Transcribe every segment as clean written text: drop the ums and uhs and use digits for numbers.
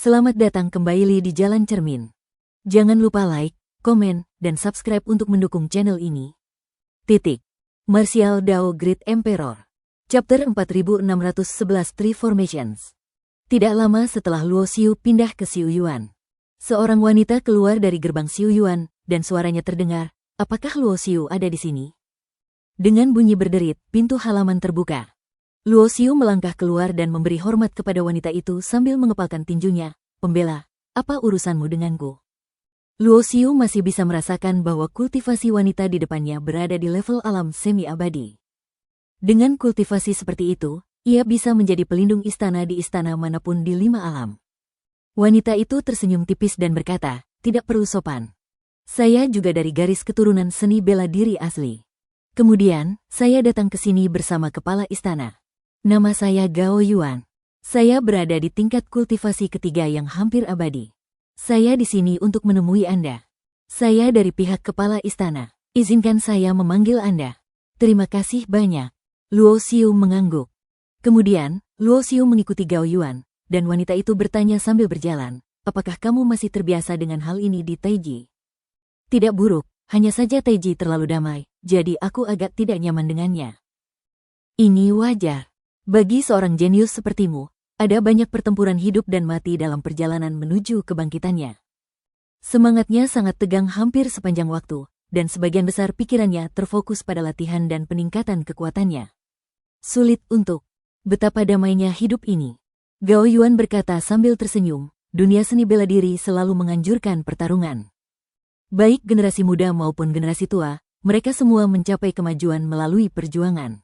Selamat datang kembali di Jalan Cermin. Jangan lupa like, komen, dan subscribe untuk mendukung channel ini. Martial Dao Great Emperor. Chapter 4611 Three Formations. Tidak lama setelah Luo Xiu pindah ke Xiu Yuan, seorang wanita keluar dari gerbang Xiu Yuan dan suaranya terdengar, "Apakah Luo Xiu ada di sini?" Dengan bunyi berderit, pintu halaman terbuka. Luo Xiu melangkah keluar dan memberi hormat kepada wanita itu sambil mengepalkan tinjunya. "Pembela, apa urusanmu denganku?" Luo Xiu masih bisa merasakan bahwa kultivasi wanita di depannya berada di level alam semi-abadi. Dengan kultivasi seperti itu, ia bisa menjadi pelindung istana di istana manapun di 5 alam. Wanita itu tersenyum tipis dan berkata, "Tidak perlu sopan. Saya juga dari garis keturunan seni bela diri asli. Kemudian, saya datang ke sini bersama kepala istana. Nama saya Gao Yuan. Saya berada di tingkat kultivasi ketiga yang hampir abadi. Saya di sini untuk menemui Anda. Saya dari pihak kepala istana. Izinkan saya memanggil Anda." "Terima kasih banyak." Luo Xiu mengangguk. Kemudian, Luo Xiu mengikuti Gao Yuan, dan wanita itu bertanya sambil berjalan, "Apakah kamu masih terbiasa dengan hal ini di Taiji?" "Tidak buruk, hanya saja Taiji terlalu damai, jadi aku agak tidak nyaman dengannya." "Ini wajar. Bagi seorang jenius sepertimu, ada banyak pertempuran hidup dan mati dalam perjalanan menuju kebangkitannya." Semangatnya sangat tegang hampir sepanjang waktu, dan sebagian besar pikirannya terfokus pada latihan dan peningkatan kekuatannya. "Sulit untuk betapa damainya hidup ini." Gao Yuan berkata sambil tersenyum, "Dunia seni bela diri selalu menganjurkan pertarungan. Baik generasi muda maupun generasi tua, mereka semua mencapai kemajuan melalui perjuangan.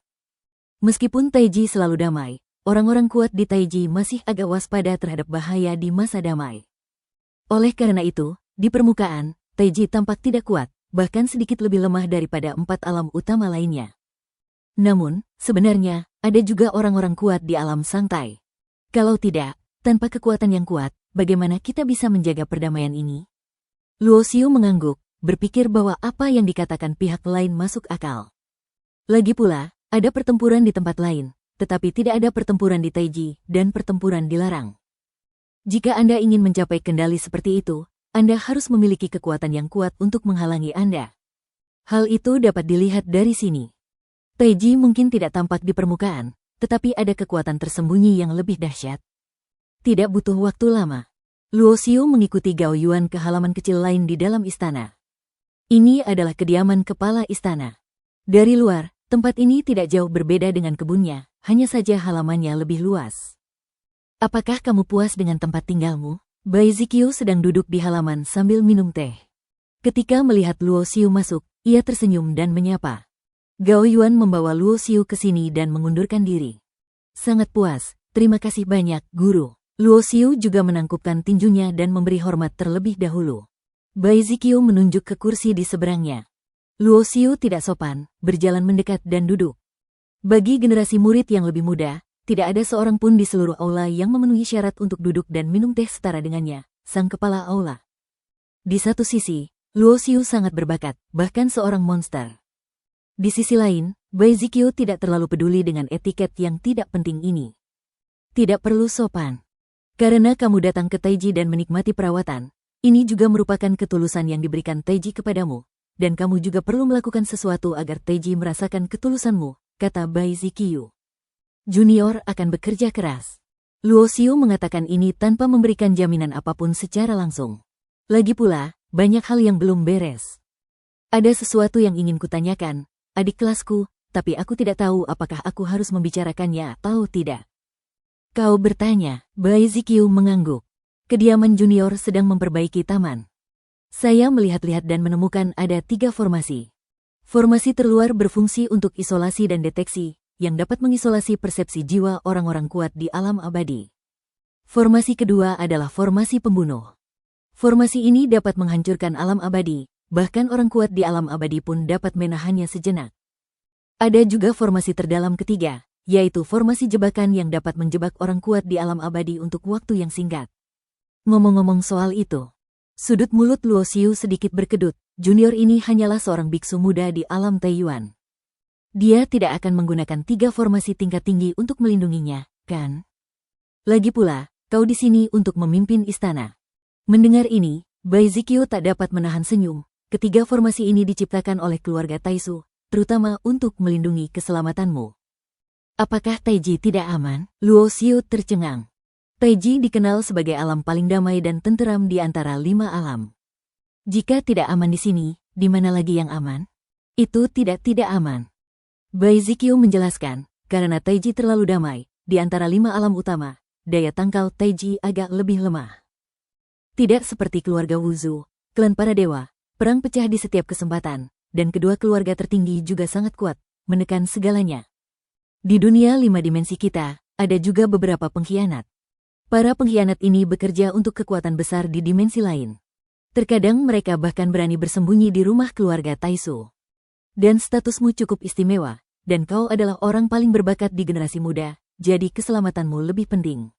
Meskipun Taiji selalu damai, orang-orang kuat di Taiji masih agak waspada terhadap bahaya di masa damai. Oleh karena itu, di permukaan, Taiji tampak tidak kuat, bahkan sedikit lebih lemah daripada 4 alam utama lainnya. Namun, sebenarnya, ada juga orang-orang kuat di alam Sangtai. Kalau tidak, tanpa kekuatan yang kuat, bagaimana kita bisa menjaga perdamaian ini?" Luo Xiu mengangguk, berpikir bahwa apa yang dikatakan pihak lain masuk akal. Lagi pula, ada pertempuran di tempat lain, tetapi tidak ada pertempuran di Taiji, dan pertempuran dilarang. Jika Anda ingin mencapai kendali seperti itu, Anda harus memiliki kekuatan yang kuat untuk menghalangi Anda. Hal itu dapat dilihat dari sini. Taiji mungkin tidak tampak di permukaan, tetapi ada kekuatan tersembunyi yang lebih dahsyat. Tidak butuh waktu lama. Luo Xiu mengikuti Gao Yuan ke halaman kecil lain di dalam istana. Ini adalah kediaman kepala istana. Dari luar, tempat ini tidak jauh berbeda dengan kebunnya, hanya saja halamannya lebih luas. "Apakah kamu puas dengan tempat tinggalmu?" Bai Ziqiu sedang duduk di halaman sambil minum teh. Ketika melihat Luo Xiu masuk, ia tersenyum dan menyapa. Gao Yuan membawa Luo Xiu ke sini dan mengundurkan diri. "Sangat puas, terima kasih banyak, Guru." Luo Xiu juga menangkupkan tinjunya dan memberi hormat terlebih dahulu. Bai Ziqiu menunjuk ke kursi di seberangnya. Luo Xiu tidak sopan, berjalan mendekat dan duduk. Bagi generasi murid yang lebih muda, tidak ada seorang pun di seluruh aula yang memenuhi syarat untuk duduk dan minum teh setara dengannya, sang kepala aula. Di satu sisi, Luo Xiu sangat berbakat, bahkan seorang monster. Di sisi lain, Bai Ziqiu tidak terlalu peduli dengan etiket yang tidak penting ini. "Tidak perlu sopan. Karena kamu datang ke Taiji dan menikmati perawatan, ini juga merupakan ketulusan yang diberikan Taiji kepadamu, dan kamu juga perlu melakukan sesuatu agar Taiji merasakan ketulusanmu," kata Bai Ziqiu. "Junior akan bekerja keras." Luo Xiu mengatakan ini tanpa memberikan jaminan apapun secara langsung. Lagi pula, banyak hal yang belum beres. "Ada sesuatu yang ingin kutanyakan, adik kelasku, tapi aku tidak tahu apakah aku harus membicarakannya atau tidak." "Kau bertanya?" Bai Ziqiu mengangguk. "Kediaman junior sedang memperbaiki taman. Saya melihat-lihat dan menemukan ada 3 formasi. Formasi terluar berfungsi untuk isolasi dan deteksi, yang dapat mengisolasi persepsi jiwa orang-orang kuat di alam abadi. Formasi kedua adalah formasi pembunuh. Formasi ini dapat menghancurkan alam abadi, bahkan orang kuat di alam abadi pun dapat menahannya sejenak. Ada juga formasi terdalam ketiga, yaitu formasi jebakan yang dapat menjebak orang kuat di alam abadi untuk waktu yang singkat." Ngomong-ngomong soal itu, sudut mulut Luo Xiu sedikit berkedut. Junior ini hanyalah seorang biksu muda di alam Taiyuan. Dia tidak akan menggunakan 3 formasi tingkat tinggi untuk melindunginya, kan? Lagi pula, kau di sini untuk memimpin istana. Mendengar ini, Bai Ziqiu tak dapat menahan senyum. Ketiga formasi ini diciptakan oleh keluarga Taisu, terutama untuk melindungi keselamatanmu. Apakah Taiji tidak aman? Luo Xiu tercengang. Taiji dikenal sebagai alam paling damai dan tenteram di antara 5 alam. Jika tidak aman di sini, di mana lagi yang aman? Itu tidak aman. Bai Ziqiu menjelaskan, karena Taiji terlalu damai, di antara 5 alam utama, daya tangkal Taiji agak lebih lemah. Tidak seperti keluarga Wuzu, klan para dewa, perang pecah di setiap kesempatan, dan kedua keluarga tertinggi juga sangat kuat, menekan segalanya. Di dunia 5 dimensi kita, ada juga beberapa pengkhianat. Para pengkhianat ini bekerja untuk kekuatan besar di dimensi lain. Terkadang mereka bahkan berani bersembunyi di rumah keluarga Taisu. Dan statusmu cukup istimewa, dan kau adalah orang paling berbakat di generasi muda, jadi keselamatanmu lebih penting.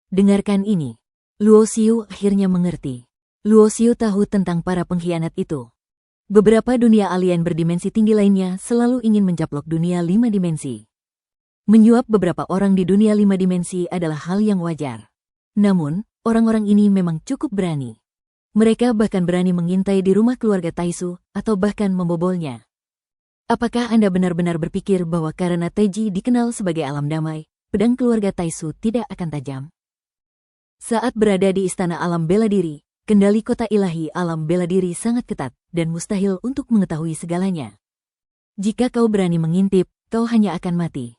Dengarkan ini. Luo Xiu akhirnya mengerti. Luo Xiu tahu tentang para pengkhianat itu. Beberapa dunia alien berdimensi tinggi lainnya selalu ingin mencaplok dunia 5 dimensi. Menyuap beberapa orang di dunia 5 dimensi adalah hal yang wajar. Namun, orang-orang ini memang cukup berani. Mereka bahkan berani mengintai di rumah keluarga Taisu, atau bahkan membobolnya. Apakah Anda benar-benar berpikir bahwa karena Taiji dikenal sebagai alam damai, pedang keluarga Taisu tidak akan tajam? Saat berada di Istana Alam Bela Diri, kendali kota ilahi alam bela diri sangat ketat, dan mustahil untuk mengetahui segalanya. Jika kau berani mengintip, kau hanya akan mati.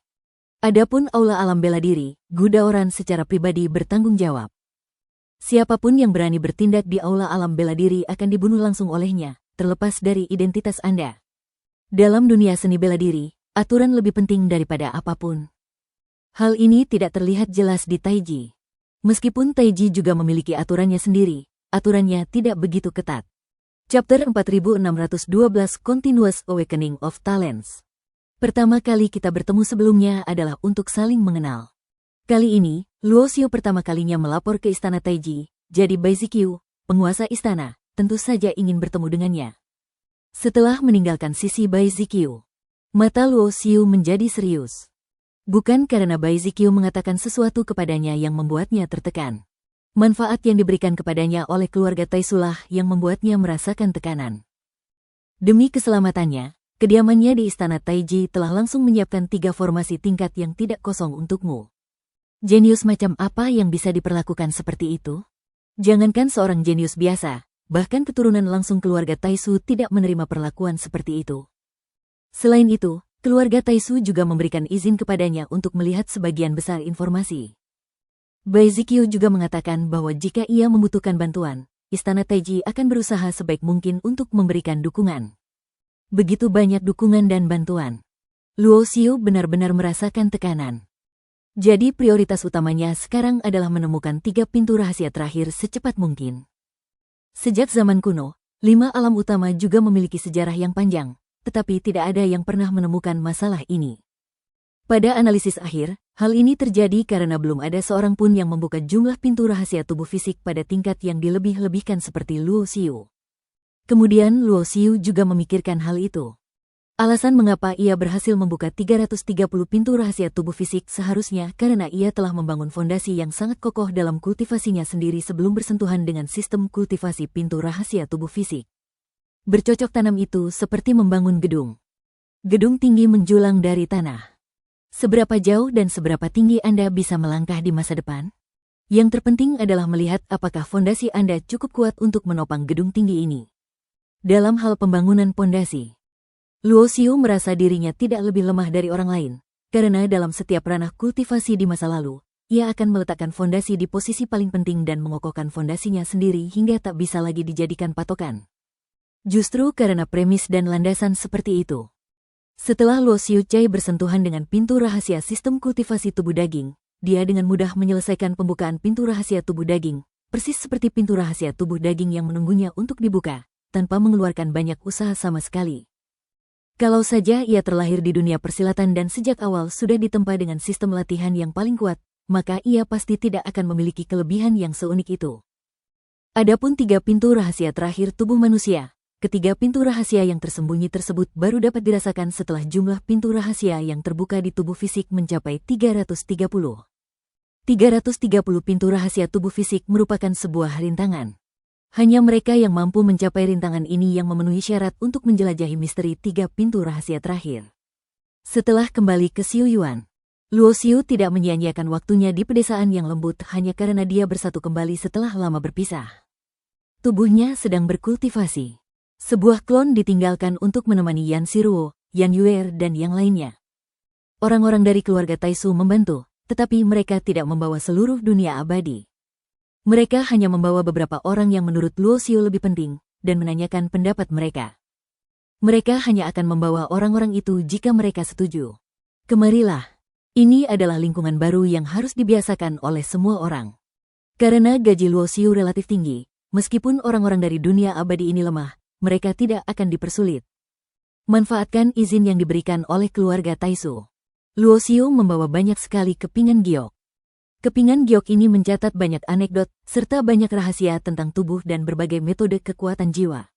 Adapun aula alam bela diri, Gudaoran secara pribadi bertanggung jawab. Siapapun yang berani bertindak di aula alam bela diri akan dibunuh langsung olehnya, terlepas dari identitas Anda. Dalam dunia seni bela diri, aturan lebih penting daripada apapun. Hal ini tidak terlihat jelas di Taiji. Meskipun Taiji juga memiliki aturannya sendiri, aturannya tidak begitu ketat. Chapter 4612 Continuous Awakening of Talents. Pertama kali kita bertemu sebelumnya adalah untuk saling mengenal. Kali ini, Luo Xiu pertama kalinya melapor ke istana Taiji, jadi Bai Ziqiu, penguasa istana, tentu saja ingin bertemu dengannya. Setelah meninggalkan sisi Bai Ziqiu, mata Luo Xiu menjadi serius. Bukan karena Bai Ziqiu mengatakan sesuatu kepadanya yang membuatnya tertekan. Manfaat yang diberikan kepadanya oleh keluarga Taisulah yang membuatnya merasakan tekanan. Demi keselamatannya, kediamannya di istana Taiji telah langsung menyiapkan 3 formasi tingkat yang tidak kosong untukmu. Jenius macam apa yang bisa diperlakukan seperti itu? Jangankan seorang jenius biasa, bahkan keturunan langsung keluarga Taisu tidak menerima perlakuan seperti itu. Selain itu, keluarga Taisu juga memberikan izin kepadanya untuk melihat sebagian besar informasi. Bai Ziqiu juga mengatakan bahwa jika ia membutuhkan bantuan, istana Taiji akan berusaha sebaik mungkin untuk memberikan dukungan. Begitu banyak dukungan dan bantuan. Luo Xiu benar-benar merasakan tekanan. Jadi prioritas utamanya sekarang adalah menemukan 3 pintu rahasia terakhir secepat mungkin. Sejak zaman kuno, 5 alam utama juga memiliki sejarah yang panjang, tetapi tidak ada yang pernah menemukan masalah ini. Pada analisis akhir, hal ini terjadi karena belum ada seorang pun yang membuka jumlah pintu rahasia tubuh fisik pada tingkat yang dilebih-lebihkan seperti Luo Xiu. Kemudian Luo Xiu juga memikirkan hal itu. Alasan mengapa ia berhasil membuka 330 pintu rahasia tubuh fisik seharusnya karena ia telah membangun fondasi yang sangat kokoh dalam kultivasinya sendiri sebelum bersentuhan dengan sistem kultivasi pintu rahasia tubuh fisik. Bercocok tanam itu seperti membangun gedung. Gedung tinggi menjulang dari tanah. Seberapa jauh dan seberapa tinggi Anda bisa melangkah di masa depan? Yang terpenting adalah melihat apakah fondasi Anda cukup kuat untuk menopang gedung tinggi ini. Dalam hal pembangunan fondasi, Luo Xiu merasa dirinya tidak lebih lemah dari orang lain, karena dalam setiap ranah kultivasi di masa lalu, ia akan meletakkan fondasi di posisi paling penting dan mengokohkan fondasinya sendiri hingga tak bisa lagi dijadikan patokan. Justru karena premis dan landasan seperti itu. Setelah Luo Xiu Cai bersentuhan dengan pintu rahasia sistem kultivasi tubuh daging, dia dengan mudah menyelesaikan pembukaan pintu rahasia tubuh daging, persis seperti pintu rahasia tubuh daging yang menunggunya untuk dibuka, tanpa mengeluarkan banyak usaha sama sekali. Kalau saja ia terlahir di dunia persilatan dan sejak awal sudah ditempa dengan sistem latihan yang paling kuat, maka ia pasti tidak akan memiliki kelebihan yang seunik itu. Adapun 3 pintu rahasia terakhir tubuh manusia, ketiga pintu rahasia yang tersembunyi tersebut baru dapat dirasakan setelah jumlah pintu rahasia yang terbuka di tubuh fisik mencapai 330. 330 pintu rahasia tubuh fisik merupakan sebuah rintangan. Hanya mereka yang mampu mencapai rintangan ini yang memenuhi syarat untuk menjelajahi misteri 3 pintu rahasia terakhir. Setelah kembali ke Xiu Yuan, Luo Xiu tidak menyia-nyiakan waktunya di pedesaan yang lembut hanya karena dia bersatu kembali setelah lama berpisah. Tubuhnya sedang berkultivasi. Sebuah klon ditinggalkan untuk menemani Yan Shiruo, Yan Yuer, dan yang lainnya. Orang-orang dari keluarga Taisu membantu, tetapi mereka tidak membawa seluruh dunia abadi. Mereka hanya membawa beberapa orang yang menurut Luo Xiu lebih penting, dan menanyakan pendapat mereka. Mereka hanya akan membawa orang-orang itu jika mereka setuju. Kemarilah. Ini adalah lingkungan baru yang harus dibiasakan oleh semua orang. Karena gaji Luo Xiu relatif tinggi, meskipun orang-orang dari dunia abadi ini lemah, mereka tidak akan dipersulit. Manfaatkan izin yang diberikan oleh keluarga Taisu. Luo Xiu membawa banyak sekali kepingan giok. Kepingan giok ini mencatat banyak anekdot, serta banyak rahasia tentang tubuh dan berbagai metode kekuatan jiwa.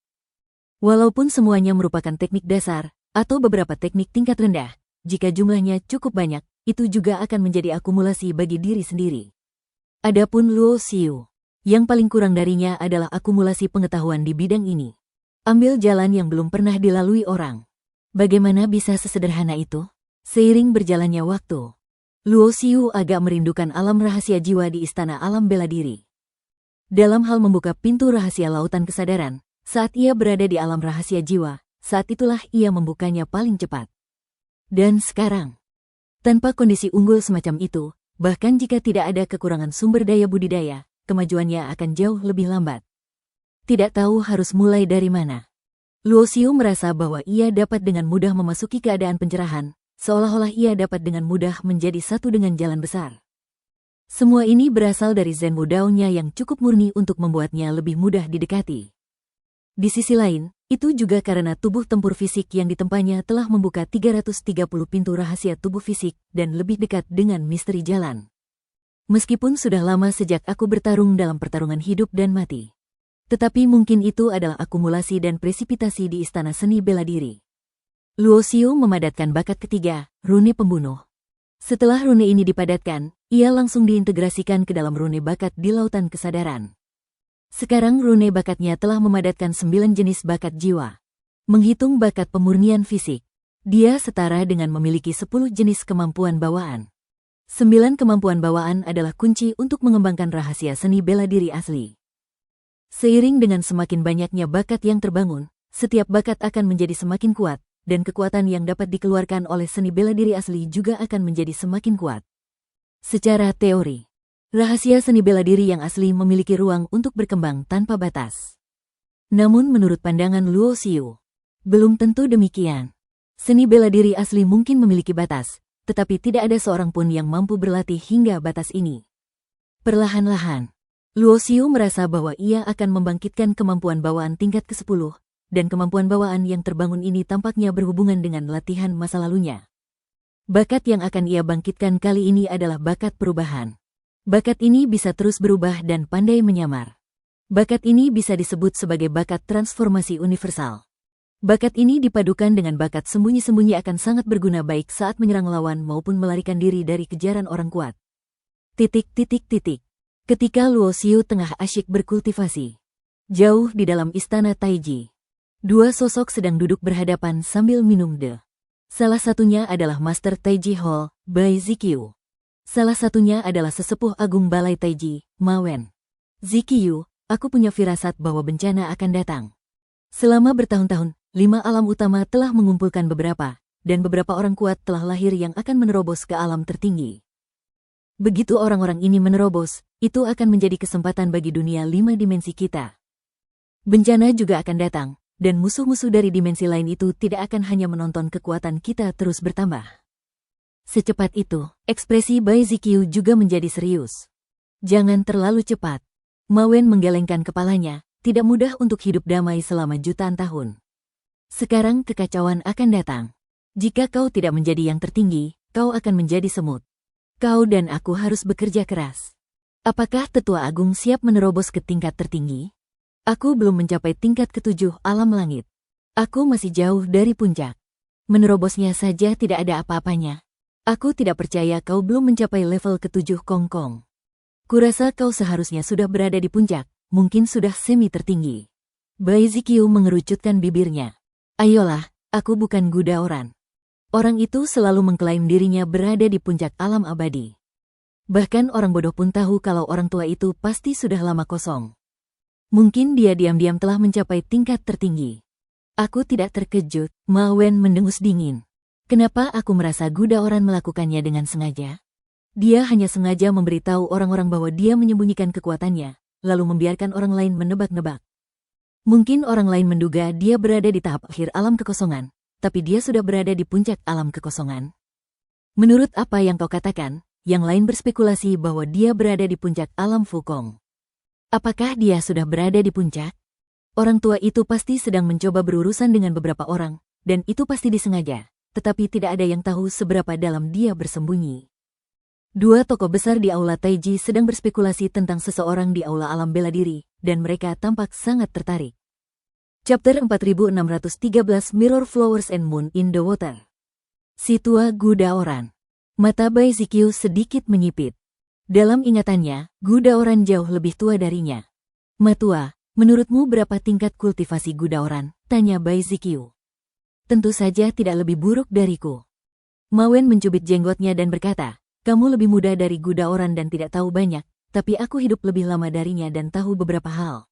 Walaupun semuanya merupakan teknik dasar, atau beberapa teknik tingkat rendah, jika jumlahnya cukup banyak, itu juga akan menjadi akumulasi bagi diri sendiri. Adapun Luo Xiu, yang paling kurang darinya adalah akumulasi pengetahuan di bidang ini. Ambil jalan yang belum pernah dilalui orang. Bagaimana bisa sesederhana itu? Seiring berjalannya waktu, Luo Xiu agak merindukan alam rahasia jiwa di istana alam bela diri. Dalam hal membuka pintu rahasia lautan kesadaran, saat ia berada di alam rahasia jiwa, saat itulah ia membukanya paling cepat. Dan sekarang, tanpa kondisi unggul semacam itu, bahkan jika tidak ada kekurangan sumber daya budidaya, kemajuannya akan jauh lebih lambat. Tidak tahu harus mulai dari mana. Luo Xiu merasa bahwa ia dapat dengan mudah memasuki keadaan pencerahan, seolah-olah ia dapat dengan mudah menjadi satu dengan jalan besar. Semua ini berasal dari Zen Wudaonya yang cukup murni untuk membuatnya lebih mudah didekati. Di sisi lain, itu juga karena tubuh tempur fisik yang ditempanya telah membuka 330 pintu rahasia tubuh fisik dan lebih dekat dengan misteri jalan. Meskipun sudah lama sejak aku bertarung dalam pertarungan hidup dan mati. Tetapi mungkin itu adalah akumulasi dan presipitasi di istana seni bela diri. Luo Xiu memadatkan bakat ketiga, rune pembunuh. Setelah rune ini dipadatkan, ia langsung diintegrasikan ke dalam rune bakat di lautan kesadaran. Sekarang rune bakatnya telah memadatkan 9 jenis bakat jiwa. Menghitung bakat pemurnian fisik, dia setara dengan memiliki 10 jenis kemampuan bawaan. 9 kemampuan bawaan adalah kunci untuk mengembangkan rahasia seni bela diri asli. Seiring dengan semakin banyaknya bakat yang terbangun, setiap bakat akan menjadi semakin kuat, dan kekuatan yang dapat dikeluarkan oleh seni bela diri asli juga akan menjadi semakin kuat. Secara teori, rahasia seni bela diri yang asli memiliki ruang untuk berkembang tanpa batas. Namun menurut pandangan Luo Xiu, belum tentu demikian. Seni bela diri asli mungkin memiliki batas, tetapi tidak ada seorang pun yang mampu berlatih hingga batas ini. Perlahan-lahan, Luo Xiu merasa bahwa ia akan membangkitkan kemampuan bawaan tingkat ke-10, dan kemampuan bawaan yang terbangun ini tampaknya berhubungan dengan latihan masa lalunya. Bakat yang akan ia bangkitkan kali ini adalah bakat perubahan. Bakat ini bisa terus berubah dan pandai menyamar. Bakat ini bisa disebut sebagai bakat transformasi universal. Bakat ini dipadukan dengan bakat sembunyi-sembunyi akan sangat berguna baik saat menyerang lawan maupun melarikan diri dari kejaran orang kuat. Ketika Luo Xiu tengah asyik berkultivasi, jauh di dalam istana Taiji, dua sosok sedang duduk berhadapan sambil minum teh. Salah satunya adalah Master Taiji Hall, Bai Ziqiu. Salah satunya adalah sesepuh agung balai Taiji, Ma Wen. Ziqiu, aku punya firasat bahwa bencana akan datang. Selama bertahun-tahun, 5 alam utama telah mengumpulkan beberapa, dan beberapa orang kuat telah lahir yang akan menerobos ke alam tertinggi. Begitu orang-orang ini menerobos, itu akan menjadi kesempatan bagi dunia 5 dimensi kita. Bencana juga akan datang, dan musuh-musuh dari dimensi lain itu tidak akan hanya menonton kekuatan kita terus bertambah. Secepat itu, ekspresi Bai Ziqiu juga menjadi serius. Jangan terlalu cepat. Ma Wen menggelengkan kepalanya, tidak mudah untuk hidup damai selama jutaan tahun. Sekarang kekacauan akan datang. Jika kau tidak menjadi yang tertinggi, kau akan menjadi semut. Kau dan aku harus bekerja keras. Apakah Tetua Agung siap menerobos ke tingkat tertinggi? Aku belum mencapai tingkat ke-7 alam langit. Aku masih jauh dari puncak. Menerobosnya saja tidak ada apa-apanya. Aku tidak percaya kau belum mencapai level ke-7 Kongkong. Kurasa kau seharusnya sudah berada di puncak, mungkin sudah semi tertinggi. Bai Ziqiu mengerucutkan bibirnya. Ayolah, aku bukan Gudaoran. Orang itu selalu mengklaim dirinya berada di puncak alam abadi. Bahkan orang bodoh pun tahu kalau orang tua itu pasti sudah lama kosong. Mungkin dia diam-diam telah mencapai tingkat tertinggi. Aku tidak terkejut, Ma Wen mendengus dingin. Kenapa aku merasa Gudaoran melakukannya dengan sengaja? Dia hanya sengaja memberitahu orang-orang bahwa dia menyembunyikan kekuatannya, lalu membiarkan orang lain menebak-nebak. Mungkin orang lain menduga dia berada di tahap akhir alam kekosongan, tapi dia sudah berada di puncak alam kekosongan. Menurut apa yang kau katakan, yang lain berspekulasi bahwa dia berada di puncak alam Fukong. Apakah dia sudah berada di puncak? Orang tua itu pasti sedang mencoba berurusan dengan beberapa orang, dan itu pasti disengaja. Tetapi tidak ada yang tahu seberapa dalam dia bersembunyi. Dua tokoh besar di Aula Taiji sedang berspekulasi tentang seseorang di Aula Alam Bela Diri, dan mereka tampak sangat tertarik. Chapter 4613 Mirror Flowers and Moon in the Water. Si tua Gudaoran. Mata Bai Ziqiu sedikit menyipit. Dalam ingatannya, Gudaoran jauh lebih tua darinya. Matua, menurutmu berapa tingkat kultivasi Gudaoran? Tanya Bai Ziqiu. Tentu saja tidak lebih buruk dariku. Ma Wen mencubit jenggotnya dan berkata, kamu lebih muda dari Gudaoran dan tidak tahu banyak, tapi aku hidup lebih lama darinya dan tahu beberapa hal.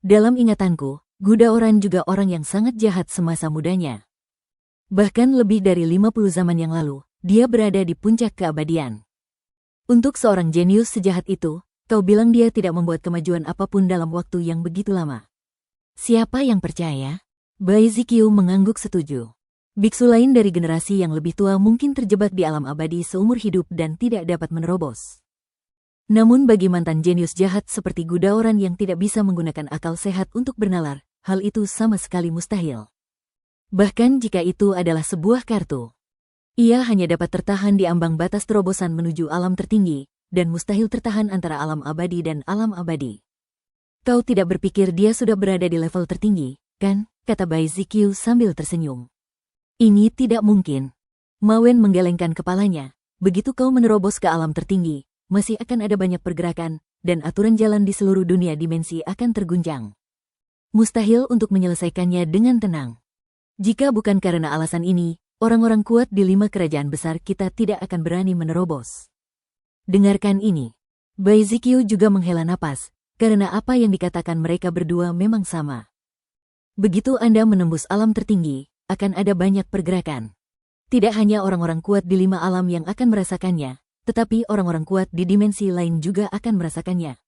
Dalam ingatanku, Gudaoran juga orang yang sangat jahat semasa mudanya. Bahkan lebih dari 50 zaman yang lalu, dia berada di puncak keabadian. Untuk seorang jenius sejahat itu, kau bilang dia tidak membuat kemajuan apapun dalam waktu yang begitu lama. Siapa yang percaya? Bai Ziqiu mengangguk setuju. Biksu lain dari generasi yang lebih tua mungkin terjebak di alam abadi seumur hidup dan tidak dapat menerobos. Namun bagi mantan jenius jahat seperti Gudaoran yang tidak bisa menggunakan akal sehat untuk bernalar, hal itu sama sekali mustahil. Bahkan jika itu adalah sebuah kartu, ia hanya dapat tertahan di ambang batas terobosan menuju alam tertinggi, dan mustahil tertahan antara alam abadi dan alam abadi. Kau tidak berpikir dia sudah berada di level tertinggi, kan? Kata Bai Ziqiu sambil tersenyum. Ini tidak mungkin. Ma Wen menggelengkan kepalanya. Begitu kau menerobos ke alam tertinggi, masih akan ada banyak pergerakan, dan aturan jalan di seluruh dunia dimensi akan terguncang. Mustahil untuk menyelesaikannya dengan tenang. Jika bukan karena alasan ini, orang-orang kuat di 5 kerajaan besar kita tidak akan berani menerobos. Dengarkan ini. Bai Ziqiu juga menghela napas, karena apa yang dikatakan mereka berdua memang sama. Begitu Anda menembus alam tertinggi, akan ada banyak pergerakan. Tidak hanya orang-orang kuat di 5 alam yang akan merasakannya, tetapi orang-orang kuat di dimensi lain juga akan merasakannya.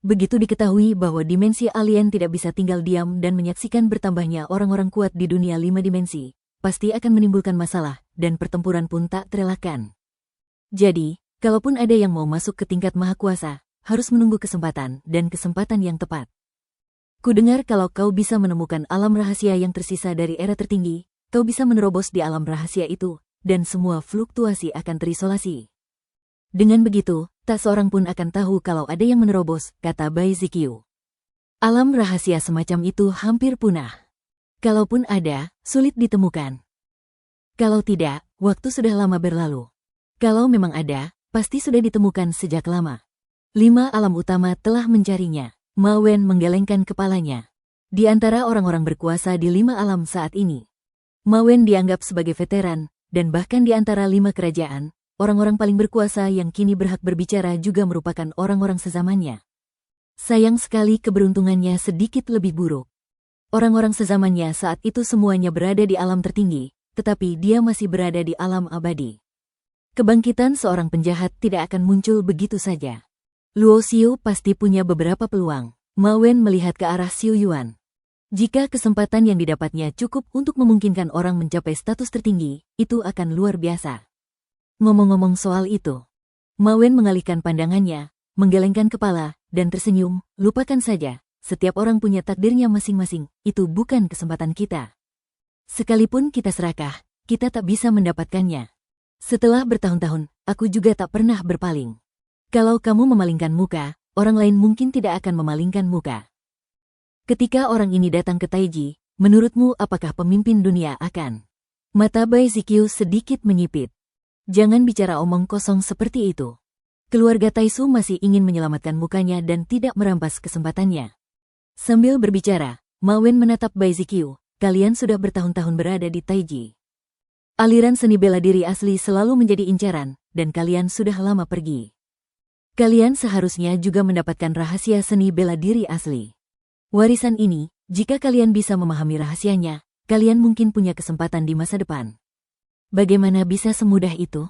Begitu diketahui bahwa dimensi alien tidak bisa tinggal diam dan menyaksikan bertambahnya orang-orang kuat di dunia 5 dimensi, pasti akan menimbulkan masalah, dan pertempuran pun tak terelakkan. Jadi, kalaupun ada yang mau masuk ke tingkat maha kuasa, harus menunggu kesempatan dan kesempatan yang tepat. Kudengar kalau kau bisa menemukan alam rahasia yang tersisa dari era tertinggi, kau bisa menerobos di alam rahasia itu, dan semua fluktuasi akan terisolasi. Dengan begitu, tak seorang pun akan tahu kalau ada yang menerobos, kata Bai Ziqiu. Alam rahasia semacam itu hampir punah. Kalaupun ada, sulit ditemukan. Kalau tidak, waktu sudah lama berlalu. Kalau memang ada, pasti sudah ditemukan sejak lama. 5 alam utama telah mencarinya. Ma Wen menggelengkan kepalanya. Di antara orang-orang berkuasa di 5 alam saat ini, Ma Wen dianggap sebagai veteran, dan bahkan di antara 5 kerajaan, orang-orang paling berkuasa yang kini berhak berbicara juga merupakan orang-orang sezamannya. Sayang sekali keberuntungannya sedikit lebih buruk. Orang-orang sezamannya saat itu semuanya berada di alam tertinggi, tetapi dia masih berada di alam abadi. Kebangkitan seorang penjahat tidak akan muncul begitu saja. Luo Xiu pasti punya beberapa peluang. Ma Wen melihat ke arah Xiu Yuan. Jika kesempatan yang didapatnya cukup untuk memungkinkan orang mencapai status tertinggi, itu akan luar biasa. Ngomong-ngomong soal itu, Ma Wen mengalihkan pandangannya, menggelengkan kepala, dan tersenyum. Lupakan saja, setiap orang punya takdirnya masing-masing, itu bukan kesempatan kita. Sekalipun kita serakah, kita tak bisa mendapatkannya. Setelah bertahun-tahun, aku juga tak pernah berpaling. Kalau kamu memalingkan muka, orang lain mungkin tidak akan memalingkan muka. Ketika orang ini datang ke Taiji, menurutmu apakah pemimpin dunia akan? Mata Bai Ziqiu sedikit menyipit. Jangan bicara omong kosong seperti itu. Keluarga Taisu masih ingin menyelamatkan mukanya dan tidak merampas kesempatannya. Sambil berbicara, Ma Wen menatap Bai Ziqiu. Kalian sudah bertahun-tahun berada di Taiji. Aliran seni bela diri asli selalu menjadi incaran, dan kalian sudah lama pergi. Kalian seharusnya juga mendapatkan rahasia seni bela diri asli. Warisan ini, jika kalian bisa memahami rahasianya, kalian mungkin punya kesempatan di masa depan. Bagaimana bisa semudah itu?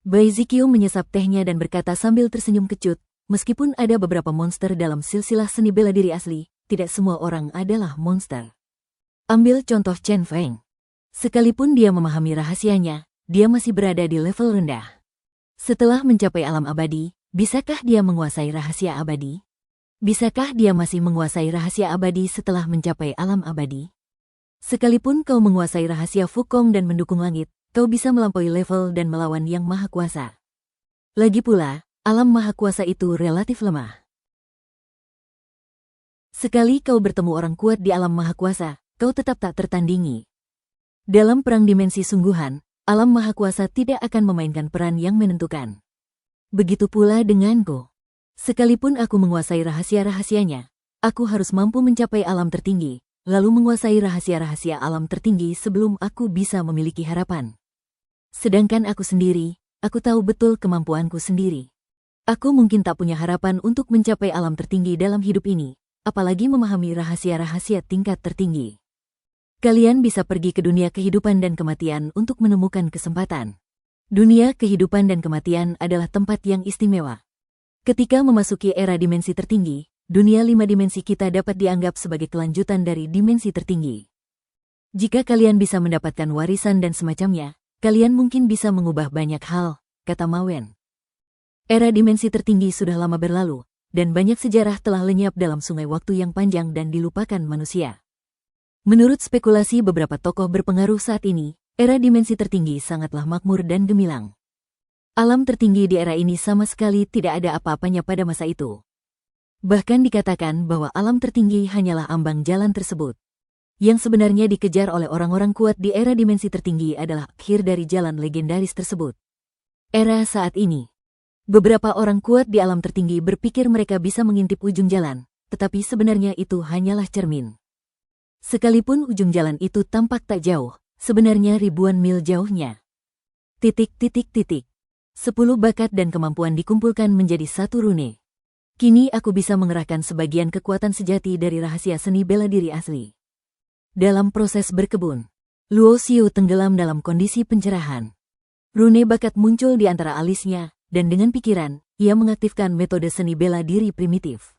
Bai Ziqiu menyesap tehnya dan berkata sambil tersenyum kecut, meskipun ada beberapa monster dalam silsilah seni bela diri asli, tidak semua orang adalah monster. Ambil contoh Chen Feng. Sekalipun dia memahami rahasianya, dia masih berada di level rendah. Setelah mencapai alam abadi, bisakah dia menguasai rahasia abadi? Bisakah dia masih menguasai rahasia abadi setelah mencapai alam abadi? Sekalipun kau menguasai rahasia Fukong dan mendukung langit, kau bisa melampaui level dan melawan Yang Maha Kuasa. Lagi pula, alam Maha Kuasa itu relatif lemah. Sekali kau bertemu orang kuat di alam Maha Kuasa, kau tetap tak tertandingi. Dalam perang dimensi sungguhan, alam Maha Kuasa tidak akan memainkan peran yang menentukan. Begitu pula denganku. Sekalipun aku menguasai rahasia-rahasianya, aku harus mampu mencapai alam tertinggi, lalu menguasai rahasia-rahasia alam tertinggi sebelum aku bisa memiliki harapan. Sedangkan aku sendiri, aku tahu betul kemampuanku sendiri. Aku mungkin tak punya harapan untuk mencapai alam tertinggi dalam hidup ini, apalagi memahami rahasia-rahasia tingkat tertinggi. Kalian bisa pergi ke dunia kehidupan dan kematian untuk menemukan kesempatan. Dunia kehidupan dan kematian adalah tempat yang istimewa. Ketika memasuki era dimensi tertinggi, dunia 5 dimensi kita dapat dianggap sebagai kelanjutan dari dimensi tertinggi. Jika kalian bisa mendapatkan warisan dan semacamnya, kalian mungkin bisa mengubah banyak hal, kata Ma Wen. Era dimensi tertinggi sudah lama berlalu, dan banyak sejarah telah lenyap dalam sungai waktu yang panjang dan dilupakan manusia. Menurut spekulasi beberapa tokoh berpengaruh saat ini, era dimensi tertinggi sangatlah makmur dan gemilang. Alam tertinggi di era ini sama sekali tidak ada apa-apanya pada masa itu. Bahkan dikatakan bahwa alam tertinggi hanyalah ambang jalan tersebut. Yang sebenarnya dikejar oleh orang-orang kuat di era dimensi tertinggi adalah akhir dari jalan legendaris tersebut. Era saat ini, beberapa orang kuat di alam tertinggi berpikir mereka bisa mengintip ujung jalan, tetapi sebenarnya itu hanyalah cermin. Sekalipun ujung jalan itu tampak tak jauh, sebenarnya ribuan mil jauhnya. 10 bakat dan kemampuan dikumpulkan menjadi satu rune. Kini aku bisa mengerahkan sebagian kekuatan sejati dari rahasia seni bela diri asli. Dalam proses berkebun, Luo Xiu tenggelam dalam kondisi pencerahan. Rune bakat muncul di antara alisnya, dan dengan pikiran, ia mengaktifkan metode seni bela diri primitif.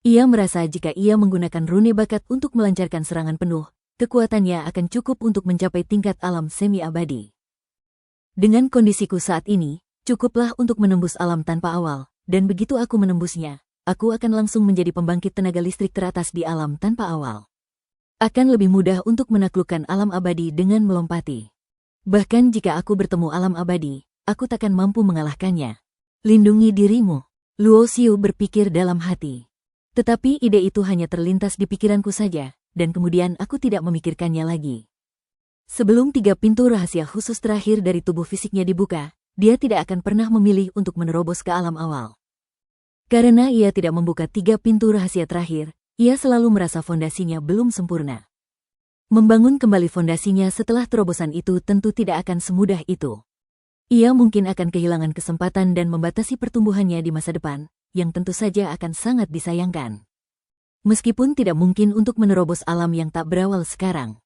Ia merasa jika ia menggunakan rune bakat untuk melancarkan serangan penuh, kekuatannya akan cukup untuk mencapai tingkat alam semi-abadi. Dengan kondisiku saat ini, cukuplah untuk menembus alam tanpa awal, dan begitu aku menembusnya, aku akan langsung menjadi pembangkit tenaga listrik teratas di alam tanpa awal. Akan lebih mudah untuk menaklukkan alam abadi dengan melompati. Bahkan jika aku bertemu alam abadi, aku takkan mampu mengalahkannya. Lindungi dirimu, Luo Xiu berpikir dalam hati. Tetapi ide itu hanya terlintas di pikiranku saja, dan kemudian aku tidak memikirkannya lagi. Sebelum 3 pintu rahasia khusus terakhir dari tubuh fisiknya dibuka, dia tidak akan pernah memilih untuk menerobos ke alam awal. Karena ia tidak membuka 3 pintu rahasia terakhir, ia selalu merasa fondasinya belum sempurna. Membangun kembali fondasinya setelah terobosan itu tentu tidak akan semudah itu. Ia mungkin akan kehilangan kesempatan dan membatasi pertumbuhannya di masa depan, yang tentu saja akan sangat disayangkan. Meskipun tidak mungkin untuk menerobos alam yang tak berawal sekarang,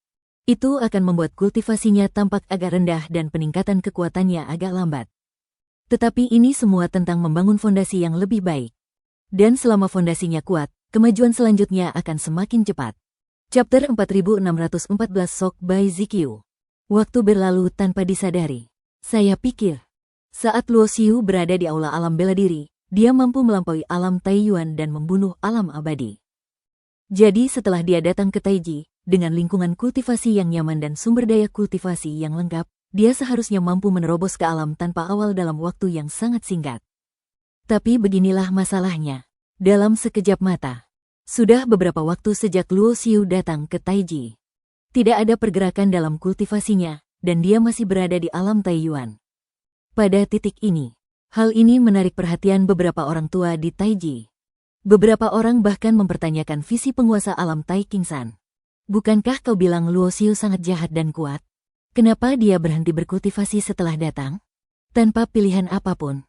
itu akan membuat kultivasinya tampak agak rendah dan peningkatan kekuatannya agak lambat. Tetapi ini semua tentang membangun fondasi yang lebih baik. Dan selama fondasinya kuat, kemajuan selanjutnya akan semakin cepat. Chapter 4614 Sok Bai Ziqiu. Waktu berlalu tanpa disadari. Saya pikir, saat Luo Xiu berada di aula alam bela diri, dia mampu melampaui alam Taiyuan dan membunuh alam abadi. Jadi setelah dia datang ke Taiji, dengan lingkungan kultivasi yang nyaman dan sumber daya kultivasi yang lengkap, dia seharusnya mampu menerobos ke alam tanpa awal dalam waktu yang sangat singkat. Tapi beginilah masalahnya. Dalam sekejap mata, sudah beberapa waktu sejak Luo Xiu datang ke Taiji. Tidak ada pergerakan dalam kultivasinya, dan dia masih berada di alam Taiyuan. Pada titik ini, hal ini menarik perhatian beberapa orang tua di Taiji. Beberapa orang bahkan mempertanyakan visi penguasa alam Tai Qingsan. Bukankah kau bilang Luo Xiu sangat jahat dan kuat? Kenapa dia berhenti berkultivasi setelah datang? Tanpa pilihan apapun,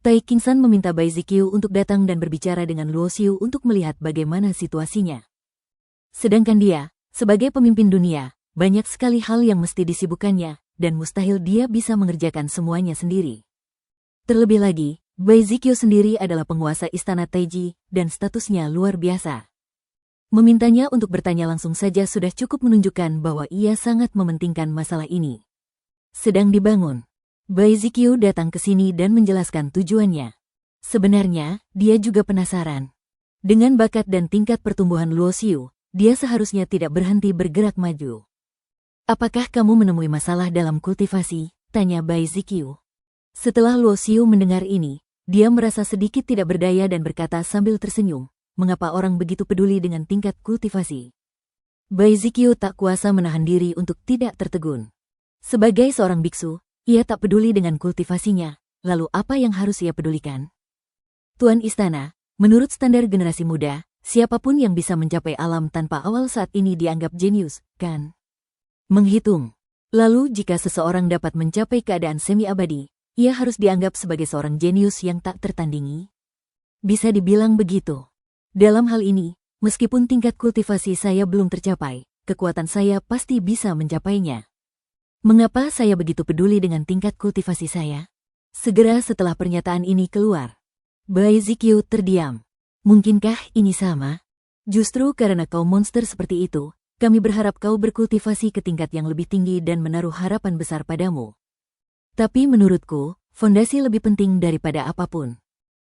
Tai Qingsan meminta Bai Ziqiu untuk datang dan berbicara dengan Luo Xiu untuk melihat bagaimana situasinya. Sedangkan dia, sebagai pemimpin dunia, banyak sekali hal yang mesti disibukkannya, dan mustahil dia bisa mengerjakan semuanya sendiri. Terlebih lagi, Bai Ziqiu sendiri adalah penguasa istana Taiji, dan statusnya luar biasa. Memintanya untuk bertanya langsung saja sudah cukup menunjukkan bahwa ia sangat mementingkan masalah ini. Sedang dibangun, Bai Ziqiu datang ke sini dan menjelaskan tujuannya. Sebenarnya, dia juga penasaran. Dengan bakat dan tingkat pertumbuhan Luo Xiu, dia seharusnya tidak berhenti bergerak maju. Apakah kamu menemui masalah dalam kultivasi? Tanya Bai Ziqiu. Setelah Luo Xiu mendengar ini, dia merasa sedikit tidak berdaya dan berkata sambil tersenyum, mengapa orang begitu peduli dengan tingkat kultivasi? Bai Ziqiu tak kuasa menahan diri untuk tidak tertegun. Sebagai seorang biksu, ia tak peduli dengan kultivasinya, lalu apa yang harus ia pedulikan? Tuan Istana, menurut standar generasi muda, siapapun yang bisa mencapai alam tanpa awal saat ini dianggap jenius, kan? Menghitung. Lalu jika seseorang dapat mencapai keadaan semi-abadi, ia harus dianggap sebagai seorang jenius yang tak tertandingi? Bisa dibilang begitu. Dalam hal ini, meskipun tingkat kultivasi saya belum tercapai, kekuatan saya pasti bisa mencapainya. Mengapa saya begitu peduli dengan tingkat kultivasi saya? Segera setelah pernyataan ini keluar, Bai Ziqiu terdiam. Mungkinkah ini sama? Justru karena kau monster seperti itu, kami berharap kau berkultivasi ke tingkat yang lebih tinggi dan menaruh harapan besar padamu. Tapi menurutku, fondasi lebih penting daripada apapun.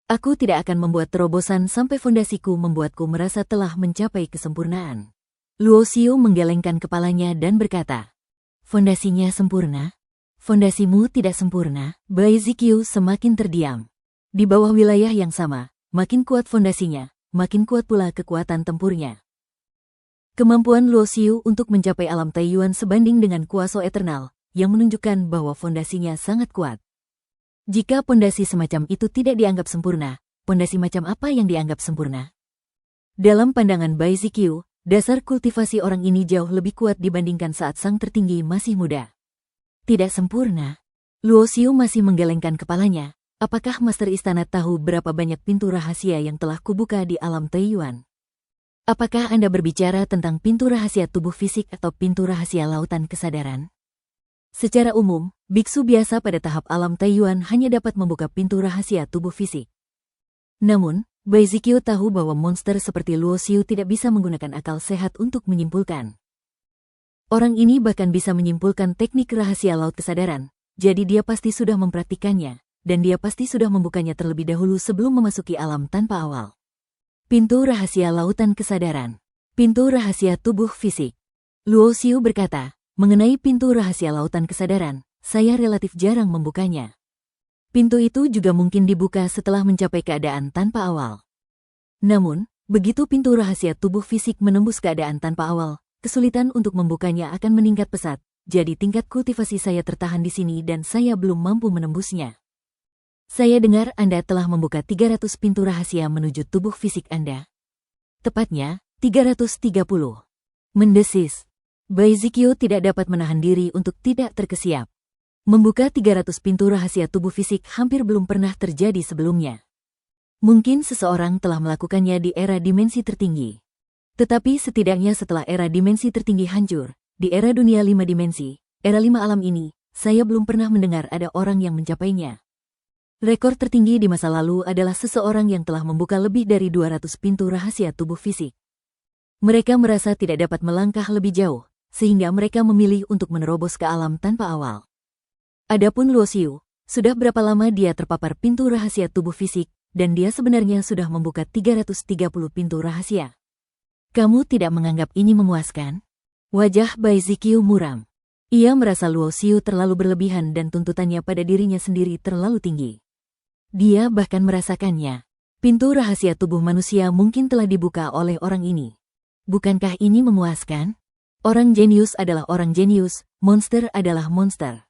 Aku tidak akan membuat terobosan sampai fondasiku membuatku merasa telah mencapai kesempurnaan. Luo Xiu menggelengkan kepalanya dan berkata, fondasinya sempurna? Fondasimu tidak sempurna. Bai Ziqiu semakin terdiam. Di bawah wilayah yang sama, makin kuat fondasinya, makin kuat pula kekuatan tempurnya. Kemampuan Luo Xiu untuk mencapai alam Taiyuan sebanding dengan kuasa eternal, yang menunjukkan bahwa fondasinya sangat kuat. Jika fondasi semacam itu tidak dianggap sempurna, fondasi macam apa yang dianggap sempurna? Dalam pandangan Bai Ziqiu, dasar kultivasi orang ini jauh lebih kuat dibandingkan saat sang tertinggi masih muda. Tidak sempurna. Luo Xiu masih menggelengkan kepalanya. Apakah Master Istana tahu berapa banyak pintu rahasia yang telah kubuka di alam Taiyuan? Apakah Anda berbicara tentang pintu rahasia tubuh fisik atau pintu rahasia lautan kesadaran? Secara umum, biksu biasa pada tahap alam Taiyuan hanya dapat membuka pintu rahasia tubuh fisik. Namun, Bai Ziqiu tahu bahwa monster seperti Luo Xiu tidak bisa menggunakan akal sehat untuk menyimpulkan. Orang ini bahkan bisa menyimpulkan teknik rahasia laut kesadaran, jadi dia pasti sudah mempraktikannya, dan dia pasti sudah membukanya terlebih dahulu sebelum memasuki alam tanpa awal. Pintu rahasia lautan kesadaran. Pintu rahasia tubuh fisik. Luo Xiu berkata, mengenai pintu rahasia lautan kesadaran, saya relatif jarang membukanya. Pintu itu juga mungkin dibuka setelah mencapai keadaan tanpa awal. Namun, begitu pintu rahasia tubuh fisik menembus keadaan tanpa awal, kesulitan untuk membukanya akan meningkat pesat, jadi tingkat kultivasi saya tertahan di sini dan saya belum mampu menembusnya. Saya dengar Anda telah membuka 300 pintu rahasia menuju tubuh fisik Anda. Tepatnya, 330. Mendesis. Bai Ziqiu tidak dapat menahan diri untuk tidak terkesiap. Membuka 300 pintu rahasia tubuh fisik hampir belum pernah terjadi sebelumnya. Mungkin seseorang telah melakukannya di era dimensi tertinggi. Tetapi setidaknya setelah era dimensi tertinggi hancur, di era dunia 5 dimensi, era 5 alam ini, saya belum pernah mendengar ada orang yang mencapainya. Rekor tertinggi di masa lalu adalah seseorang yang telah membuka lebih dari 200 pintu rahasia tubuh fisik. Mereka merasa tidak dapat melangkah lebih jauh, sehingga mereka memilih untuk menerobos ke alam tanpa awal. Adapun Luo Xiu, sudah berapa lama dia terpapar pintu rahasia tubuh fisik, dan dia sebenarnya sudah membuka 330 pintu rahasia. Kamu tidak menganggap ini memuaskan? Wajah Bai Ziqiu muram. Ia merasa Luo Xiu terlalu berlebihan dan tuntutannya pada dirinya sendiri terlalu tinggi. Dia bahkan merasakannya. Pintu rahasia tubuh manusia mungkin telah dibuka oleh orang ini. Bukankah ini memuaskan? Orang jenius adalah orang jenius, monster adalah monster.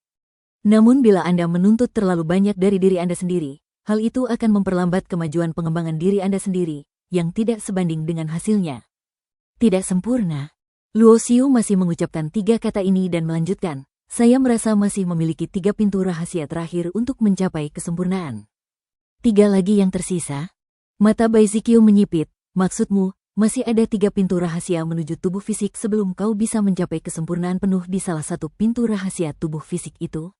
Namun bila Anda menuntut terlalu banyak dari diri Anda sendiri, hal itu akan memperlambat kemajuan pengembangan diri Anda sendiri, yang tidak sebanding dengan hasilnya. Tidak sempurna. Luo Xiu masih mengucapkan 3 kata ini dan melanjutkan, saya merasa masih memiliki 3 pintu rahasia terakhir untuk mencapai kesempurnaan. 3 lagi yang tersisa? Mata Bai Ziqiu menyipit, maksudmu, masih ada 3 pintu rahasia menuju tubuh fisik sebelum kau bisa mencapai kesempurnaan penuh di salah satu pintu rahasia tubuh fisik itu?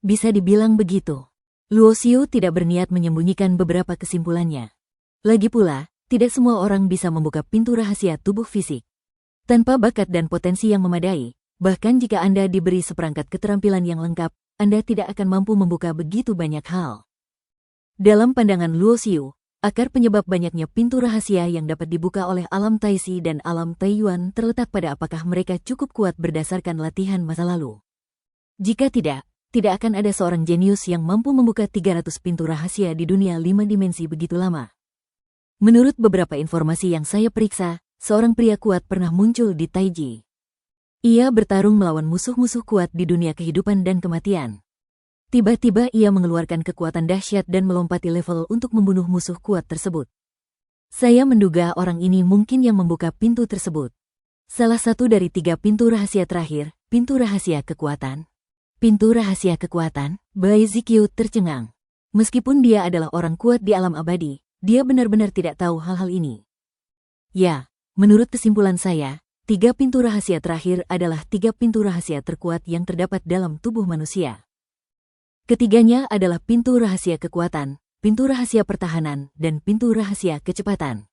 Bisa dibilang begitu. Luo Xiu tidak berniat menyembunyikan beberapa kesimpulannya. Lagi pula, tidak semua orang bisa membuka pintu rahasia tubuh fisik. Tanpa bakat dan potensi yang memadai, bahkan jika Anda diberi seperangkat keterampilan yang lengkap, Anda tidak akan mampu membuka begitu banyak hal. Dalam pandangan Luo Xiu, akar penyebab banyaknya pintu rahasia yang dapat dibuka oleh alam Taixi dan alam Taiyuan terletak pada apakah mereka cukup kuat berdasarkan latihan masa lalu. Jika tidak akan ada seorang jenius yang mampu membuka 300 pintu rahasia di dunia 5 dimensi begitu lama. Menurut beberapa informasi yang saya periksa, seorang pria kuat pernah muncul di Taiji. Ia bertarung melawan musuh-musuh kuat di dunia kehidupan dan kematian. Tiba-tiba ia mengeluarkan kekuatan dahsyat dan melompati level untuk membunuh musuh kuat tersebut. Saya menduga orang ini mungkin yang membuka pintu tersebut. Salah satu dari 3 pintu rahasia terakhir, pintu rahasia kekuatan. Pintu rahasia kekuatan, Bai Ziqiu tercengang. Meskipun dia adalah orang kuat di alam abadi, dia benar-benar tidak tahu hal-hal ini. Ya, menurut kesimpulan saya, 3 pintu rahasia terakhir adalah 3 pintu rahasia terkuat yang terdapat dalam tubuh manusia. Ketiganya adalah pintu rahasia kekuatan, pintu rahasia pertahanan, dan pintu rahasia kecepatan.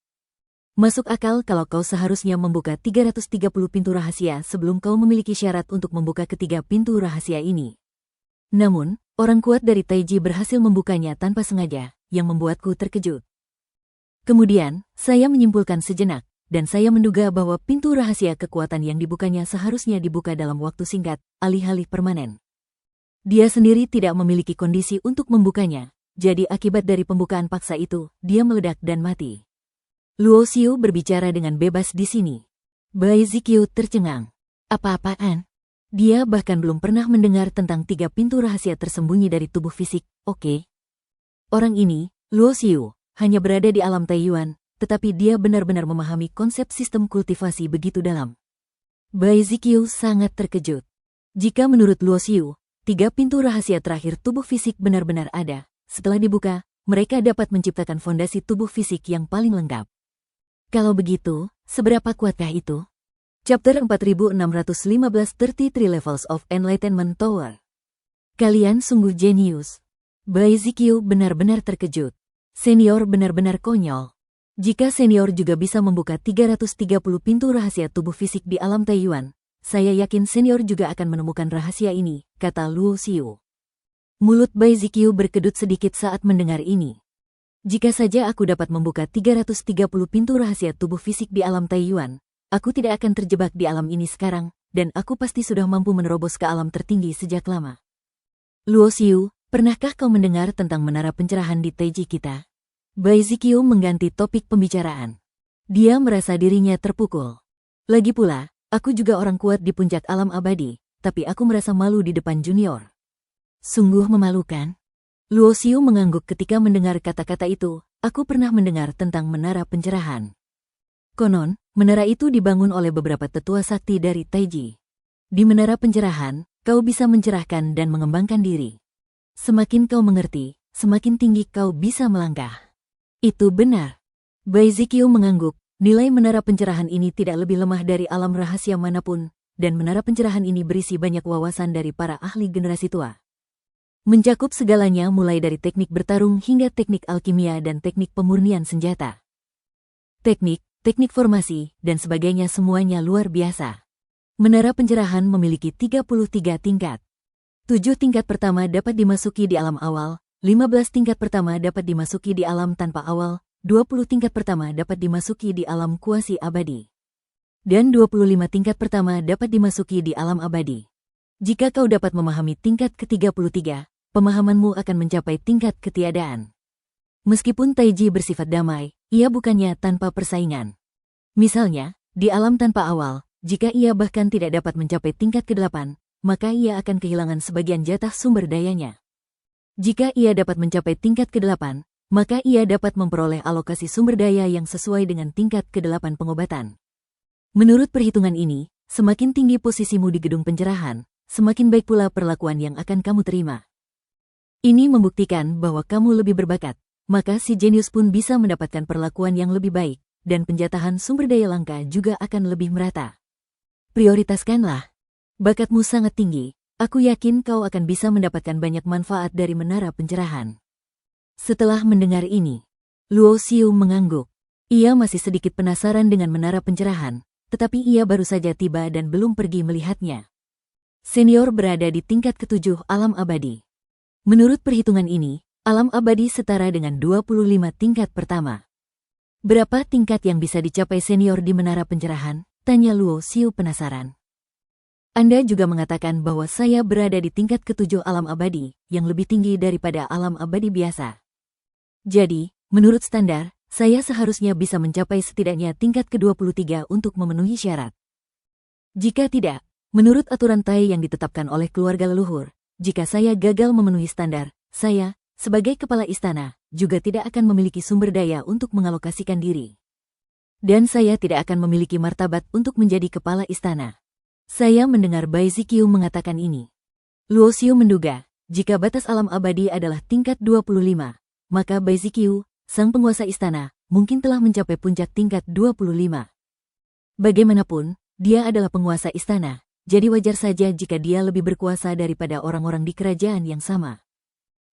Masuk akal kalau kau seharusnya membuka 330 pintu rahasia sebelum kau memiliki syarat untuk membuka ketiga pintu rahasia ini. Namun, orang kuat dari Taiji berhasil membukanya tanpa sengaja, yang membuatku terkejut. Kemudian, saya menyimpulkan sejenak, dan saya menduga bahwa pintu rahasia kekuatan yang dibukanya seharusnya dibuka dalam waktu singkat, alih-alih permanen. Dia sendiri tidak memiliki kondisi untuk membukanya, jadi akibat dari pembukaan paksa itu, dia meledak dan mati. Luo Xiu berbicara dengan bebas di sini. Bai Ziqiu tercengang. Apa-apaan? Dia bahkan belum pernah mendengar tentang 3 pintu rahasia tersembunyi dari tubuh fisik, oke? Orang ini, Luo Xiu, hanya berada di alam Taiyuan, tetapi dia benar-benar memahami konsep sistem kultivasi begitu dalam. Bai Ziqiu sangat terkejut. Jika menurut Luo Xiu, 3 pintu rahasia terakhir tubuh fisik benar-benar ada, setelah dibuka, mereka dapat menciptakan fondasi tubuh fisik yang paling lengkap. Kalau begitu, seberapa kuatkah itu? Chapter 4615 33 Levels of Enlightenment Tower. Kalian sungguh jenius. Bai Ziqiu benar-benar terkejut. Senior benar-benar konyol. Jika senior juga bisa membuka 330 pintu rahasia tubuh fisik di alam Taiyuan, saya yakin senior juga akan menemukan rahasia ini, kata Luo Xiu. Mulut Bai Ziqiu berkedut sedikit saat mendengar ini. Jika saja aku dapat membuka 330 pintu rahasia tubuh fisik di alam Taiyuan, aku tidak akan terjebak di alam ini sekarang, dan aku pasti sudah mampu menerobos ke alam tertinggi sejak lama. Luo Xiu, pernahkah kau mendengar tentang menara pencerahan di Taiji kita? Bai Ziqiu mengganti topik pembicaraan. Dia merasa dirinya terpukul. Lagi pula, aku juga orang kuat di puncak alam abadi, tapi aku merasa malu di depan junior. Sungguh memalukan. Luo Xiu mengangguk ketika mendengar kata-kata itu. Aku pernah mendengar tentang menara pencerahan. Konon, menara itu dibangun oleh beberapa tetua sakti dari Taiji. Di menara pencerahan, kau bisa mencerahkan dan mengembangkan diri. Semakin kau mengerti, semakin tinggi kau bisa melangkah. Itu benar. Bai Ziqiu mengangguk. Nilai menara pencerahan ini tidak lebih lemah dari alam rahasia manapun, dan menara pencerahan ini berisi banyak wawasan dari para ahli generasi tua. Mencakup segalanya mulai dari teknik bertarung hingga teknik alkimia dan teknik pemurnian senjata. Teknik formasi, dan sebagainya semuanya luar biasa. Menara pencerahan memiliki 33 tingkat. 7 tingkat pertama dapat dimasuki di alam awal, 15 tingkat pertama dapat dimasuki di alam tanpa awal, 20 tingkat pertama dapat dimasuki di alam kuasi abadi. Dan 25 tingkat pertama dapat dimasuki di alam abadi. Jika kau dapat memahami tingkat ke-33, pemahamanmu akan mencapai tingkat ketiadaan. Meskipun Taiji bersifat damai, ia bukannya tanpa persaingan. Misalnya, di alam tanpa awal, jika ia bahkan tidak dapat mencapai tingkat ke-8, maka ia akan kehilangan sebagian jatah sumber dayanya. Jika ia dapat mencapai tingkat ke-8, maka ia dapat memperoleh alokasi sumber daya yang sesuai dengan tingkat ke-8 pengobatan. Menurut perhitungan ini, semakin tinggi posisimu di gedung pencerahan, semakin baik pula perlakuan yang akan kamu terima. Ini membuktikan bahwa kamu lebih berbakat, maka si jenius pun bisa mendapatkan perlakuan yang lebih baik, dan penjatahan sumber daya langka juga akan lebih merata. Prioritaskanlah. Bakatmu sangat tinggi, aku yakin kau akan bisa mendapatkan banyak manfaat dari menara pencerahan. Setelah mendengar ini, Luo Xiu mengangguk. Ia masih sedikit penasaran dengan menara pencerahan, tetapi ia baru saja tiba dan belum pergi melihatnya. Senior berada di tingkat ke-7 alam abadi. Menurut perhitungan ini, alam abadi setara dengan 25 tingkat pertama. Berapa tingkat yang bisa dicapai senior di menara pencerahan? Tanya Luo Xiu penasaran. Anda juga mengatakan bahwa saya berada di tingkat ke-7 alam abadi, yang lebih tinggi daripada alam abadi biasa. Jadi, menurut standar, saya seharusnya bisa mencapai setidaknya tingkat ke-23 untuk memenuhi syarat. Jika tidak, menurut aturan Tai yang ditetapkan oleh keluarga leluhur, jika saya gagal memenuhi standar, saya, sebagai kepala istana, juga tidak akan memiliki sumber daya untuk mengalokasikan diri. Dan saya tidak akan memiliki martabat untuk menjadi kepala istana. Saya mendengar Bai Ziqiu mengatakan ini. Luo Xiu menduga, jika batas alam abadi adalah tingkat 25, maka Bai Ziqiu, sang penguasa istana, mungkin telah mencapai puncak tingkat 25. Bagaimanapun, dia adalah penguasa istana. Jadi wajar saja jika dia lebih berkuasa daripada orang-orang di kerajaan yang sama.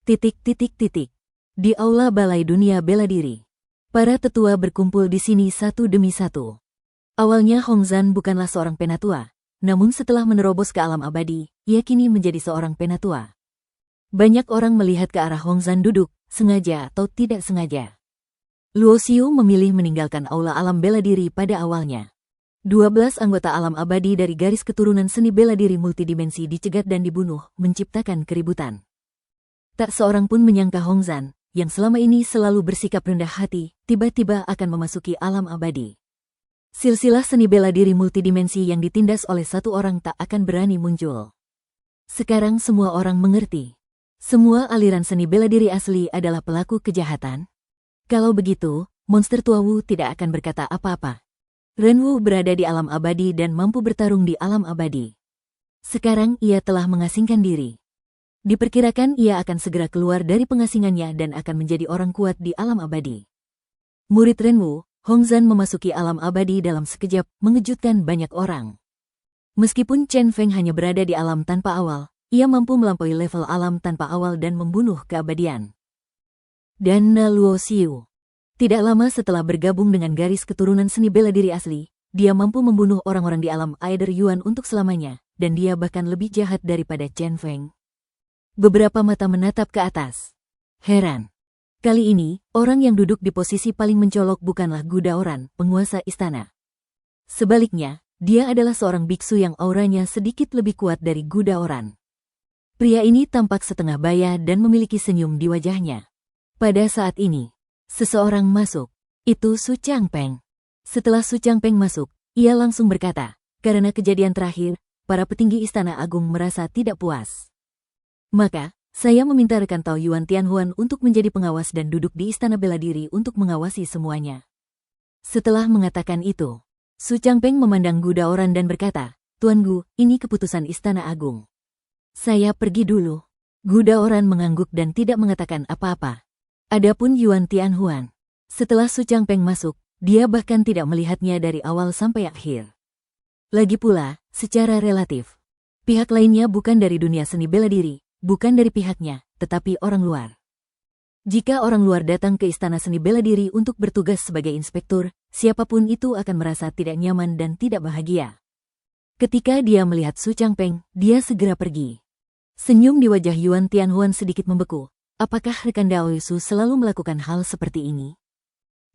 Di aula Balai Dunia Bela Diri, para tetua berkumpul di sini satu demi satu. Awalnya Hong Zhan bukanlah seorang penatua, namun setelah menerobos ke alam abadi, ia kini menjadi seorang penatua. Banyak orang melihat ke arah Hong Zhan duduk, sengaja atau tidak sengaja. Luo Xiu memilih meninggalkan aula alam bela diri pada awalnya. 12 anggota alam abadi dari garis keturunan seni bela diri multidimensi dicegat dan dibunuh, menciptakan keributan. Tak seorang pun menyangka Hong Zhan, yang selama ini selalu bersikap rendah hati, tiba-tiba akan memasuki alam abadi. Silsilah seni bela diri multidimensi yang ditindas oleh satu orang tak akan berani muncul. Sekarang semua orang mengerti. Semua aliran seni bela diri asli adalah pelaku kejahatan. Kalau begitu, monster Tua Wu tidak akan berkata apa-apa. Ren Wu berada di alam abadi dan mampu bertarung di alam abadi. Sekarang ia telah mengasingkan diri. Diperkirakan ia akan segera keluar dari pengasingannya dan akan menjadi orang kuat di alam abadi. Murid Ren Wu, Hong Zhan memasuki alam abadi dalam sekejap, mengejutkan banyak orang. Meskipun Chen Feng hanya berada di alam tanpa awal, ia mampu melampaui level alam tanpa awal dan membunuh keabadian. Dan Luo Xiu. Tidak lama setelah bergabung dengan garis keturunan seni bela diri asli, dia mampu membunuh orang-orang di alam Aether Yuan untuk selamanya, dan dia bahkan lebih jahat daripada Chen Feng. Beberapa mata menatap ke atas. Heran. Kali ini, orang yang duduk di posisi paling mencolok bukanlah Gu Daoran, penguasa istana. Sebaliknya, dia adalah seorang biksu yang auranya sedikit lebih kuat dari Gu Daoran. Pria ini tampak setengah baya dan memiliki senyum di wajahnya. Pada saat ini, seseorang masuk. Itu Su Changpeng. Setelah Su Changpeng masuk, ia langsung berkata, karena kejadian terakhir, para petinggi Istana Agung merasa tidak puas. Maka, saya meminta rekan Tao Yuan Tianhuan untuk menjadi pengawas dan duduk di Istana Bela Diri untuk mengawasi semuanya. Setelah mengatakan itu, Su Changpeng memandang Gu Daoran dan berkata, Tuan Gu, ini keputusan Istana Agung. Saya pergi dulu. Gu Daoran mengangguk dan tidak mengatakan apa-apa. Adapun Yuan Tianhuan, setelah Su Changpeng masuk, dia bahkan tidak melihatnya dari awal sampai akhir. Lagi pula, secara relatif, pihak lainnya bukan dari dunia seni bela diri, bukan dari pihaknya, tetapi orang luar. Jika orang luar datang ke Istana Seni Bela Diri untuk bertugas sebagai inspektur, siapapun itu akan merasa tidak nyaman dan tidak bahagia. Ketika dia melihat Su Changpeng, dia segera pergi. Senyum di wajah Yuan Tianhuan sedikit membeku. Apakah rekan Dao Yusu selalu melakukan hal seperti ini?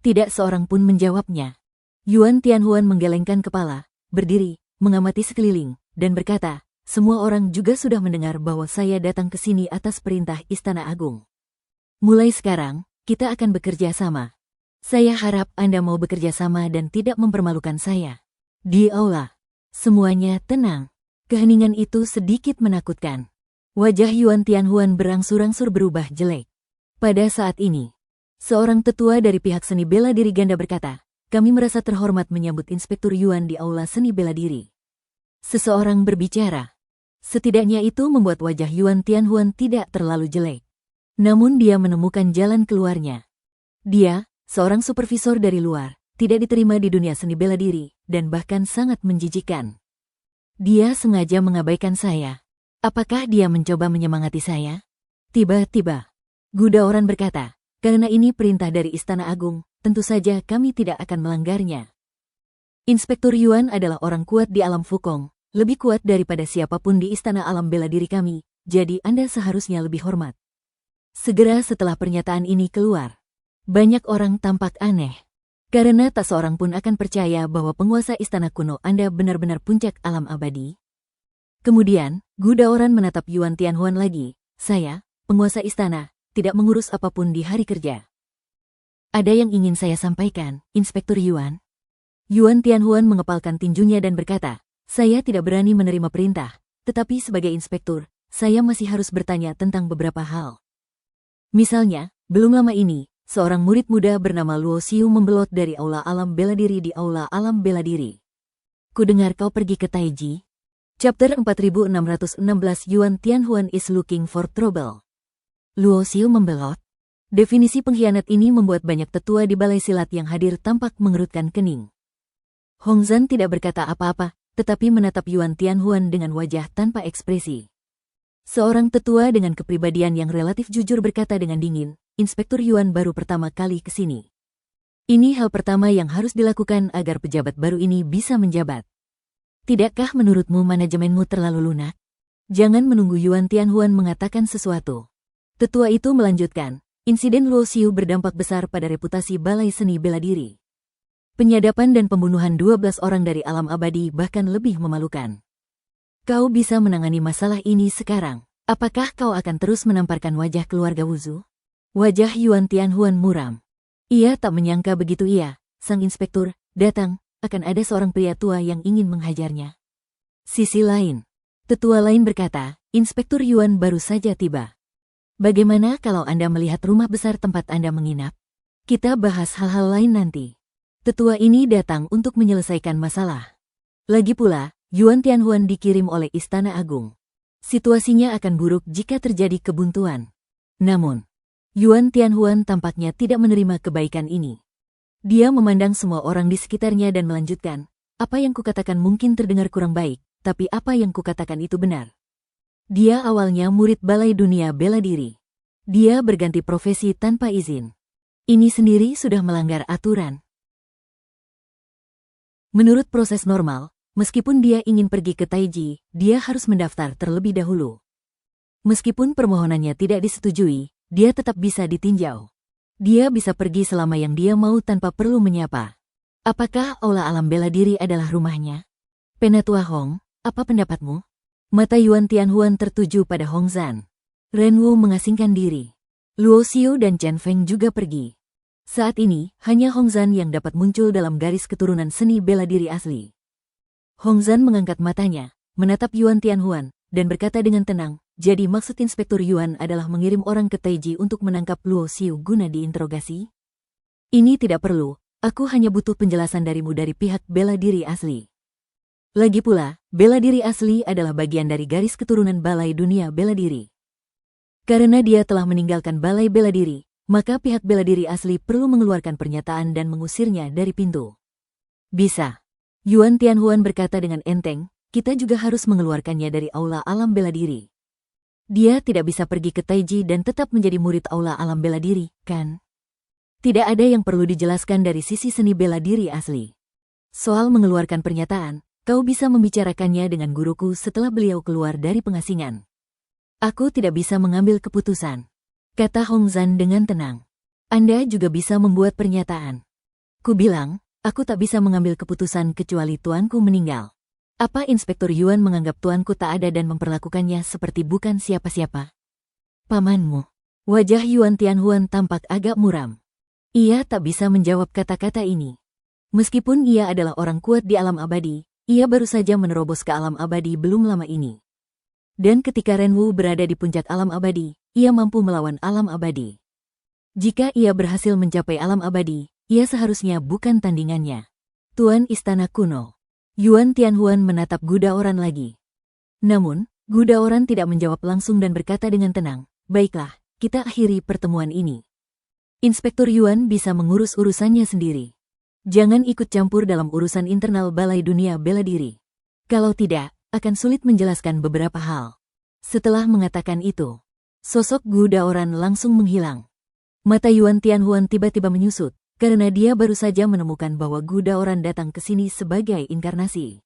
Tidak seorang pun menjawabnya. Yuan Tianhuan menggelengkan kepala, berdiri, mengamati sekeliling, dan berkata, semua orang juga sudah mendengar bahwa saya datang ke sini atas perintah Istana Agung. Mulai sekarang, kita akan bekerja sama. Saya harap Anda mau bekerja sama dan tidak mempermalukan saya. Di aula, semuanya tenang. Keheningan itu sedikit menakutkan. Wajah Yuan Tianhuan berangsur-angsur berubah jelek. Pada saat ini, seorang tetua dari pihak seni bela diri ganda berkata, "Kami merasa terhormat menyambut Inspektur Yuan di aula seni bela diri." Seseorang berbicara. Setidaknya itu membuat wajah Yuan Tianhuan tidak terlalu jelek. Namun dia menemukan jalan keluarnya. Dia, seorang supervisor dari luar, tidak diterima di dunia seni bela diri, dan bahkan sangat menjijikkan. Dia sengaja mengabaikan saya. Apakah dia mencoba menyemangati saya? Tiba-tiba, Gudaoran berkata, "Karena ini perintah dari Istana Agung, tentu saja kami tidak akan melanggarnya." Inspektur Yuan adalah orang kuat di alam Fukong, lebih kuat daripada siapapun di Istana Alam Bela Diri kami, jadi Anda seharusnya lebih hormat. Segera setelah pernyataan ini keluar, banyak orang tampak aneh. Karena tak seorang pun akan percaya bahwa penguasa istana kuno Anda benar-benar puncak alam abadi. Kemudian, Gudaoran menatap Yuan Tianhuan lagi. "Saya, penguasa istana, tidak mengurus apapun di hari kerja." "Ada yang ingin saya sampaikan, Inspektur Yuan?" Yuan Tianhuan mengepalkan tinjunya dan berkata, "Saya tidak berani menerima perintah, tetapi sebagai inspektur, saya masih harus bertanya tentang beberapa hal. Misalnya, belum lama ini, seorang murid muda bernama Luo Xiu membelot dari aula alam bela diri di aula alam bela diri. Kudengar kau pergi ke Taiji." Chapter 4616 Yuan Tianhuan is looking for trouble. Luo Xiu membelot. Definisi pengkhianat ini membuat banyak tetua di balai silat yang hadir tampak mengerutkan kening. Hongzan tidak berkata apa-apa, tetapi menatap Yuan Tianhuan dengan wajah tanpa ekspresi. Seorang tetua dengan kepribadian yang relatif jujur berkata dengan dingin, "Inspektur Yuan baru pertama kali ke sini. Ini hal pertama yang harus dilakukan agar pejabat baru ini bisa menjabat. Tidakkah menurutmu manajemenmu terlalu lunak? Jangan menunggu Yuan Tianhuan mengatakan sesuatu." Tetua itu melanjutkan, "Insiden Luo Xiu berdampak besar pada reputasi balai seni bela diri. Penyadapan dan pembunuhan 12 orang dari alam abadi bahkan lebih memalukan. Kau bisa menangani masalah ini sekarang. Apakah kau akan terus menamparkan wajah keluarga Wuzu?" Wajah Yuan Tianhuan muram. Ia tak menyangka begitu sang inspektur, datang, akan ada seorang pria tua yang ingin menghajarnya. Sisi lain, tetua lain berkata, "Inspektur Yuan baru saja tiba. Bagaimana kalau Anda melihat rumah besar tempat Anda menginap? Kita bahas hal-hal lain nanti." Tetua ini datang untuk menyelesaikan masalah. Lagi pula, Yuan Tianhuan dikirim oleh Istana Agung. Situasinya akan buruk jika terjadi kebuntuan. Namun, Yuan Tianhuan tampaknya tidak menerima kebaikan ini. Dia memandang semua orang di sekitarnya dan melanjutkan, "Apa yang kukatakan mungkin terdengar kurang baik, tapi apa yang kukatakan itu benar." Dia awalnya murid Balai Dunia Bela Diri. Dia berganti profesi tanpa izin. Ini sendiri sudah melanggar aturan. Menurut proses normal, meskipun dia ingin pergi ke Taiji, dia harus mendaftar terlebih dahulu. Meskipun permohonannya tidak disetujui, dia tetap bisa ditinjau. Dia bisa pergi selama yang dia mau tanpa perlu menyapa. Apakah aula alam bela diri adalah rumahnya? Penatua Hong, apa pendapatmu? Mata Yuan Tianhuan tertuju pada Hongzan. Renwu mengasingkan diri. Luo Xiu dan Chen Feng juga pergi. Saat ini, hanya Hongzan yang dapat muncul dalam garis keturunan seni bela diri asli. Hongzan mengangkat matanya, menatap Yuan Tianhuan, dan berkata dengan tenang, "Jadi maksud Inspektur Yuan adalah mengirim orang ke Taiji untuk menangkap Luo Xiu guna diinterogasi?" "Ini tidak perlu, aku hanya butuh penjelasan darimu dari pihak bela diri asli." Lagi pula, bela diri asli adalah bagian dari garis keturunan Balai Dunia Bela Diri. Karena dia telah meninggalkan Balai Bela Diri, maka pihak bela diri asli perlu mengeluarkan pernyataan dan mengusirnya dari pintu. "Bisa." Yuan Tianhuan berkata dengan enteng, "Kita juga harus mengeluarkannya dari aula alam bela diri. Dia tidak bisa pergi ke Taiji dan tetap menjadi murid aula alam bela diri, kan? Tidak ada yang perlu dijelaskan dari sisi seni bela diri asli. Soal mengeluarkan pernyataan, kau bisa membicarakannya dengan guruku setelah beliau keluar dari pengasingan. Aku tidak bisa mengambil keputusan," kata Hongzan dengan tenang. "Anda juga bisa membuat pernyataan." "Ku bilang, aku tak bisa mengambil keputusan kecuali tuanku meninggal. Apa Inspektur Yuan menganggap tuanku tak ada dan memperlakukannya seperti bukan siapa-siapa?" "Pamanmu." Wajah Yuan Tianhuan tampak agak muram. Ia tak bisa menjawab kata-kata ini. Meskipun ia adalah orang kuat di alam abadi, ia baru saja menerobos ke alam abadi belum lama ini. Dan ketika Renwu berada di puncak alam abadi, ia mampu melawan alam abadi. Jika ia berhasil mencapai alam abadi, ia seharusnya bukan tandingannya. Tuan Istana Kuno. Yuan Tianhuan menatap Gudaoran lagi. Namun, Gudaoran tidak menjawab langsung dan berkata dengan tenang, "Baiklah, kita akhiri pertemuan ini. Inspektur Yuan bisa mengurus urusannya sendiri. Jangan ikut campur dalam urusan internal Balai Dunia Bela Diri. Kalau tidak, akan sulit menjelaskan beberapa hal." Setelah mengatakan itu, sosok Gudaoran langsung menghilang. Mata Yuan Tianhuan tiba-tiba menyusut, karena dia baru saja menemukan bahwa Gudaoran datang ke sini sebagai inkarnasi.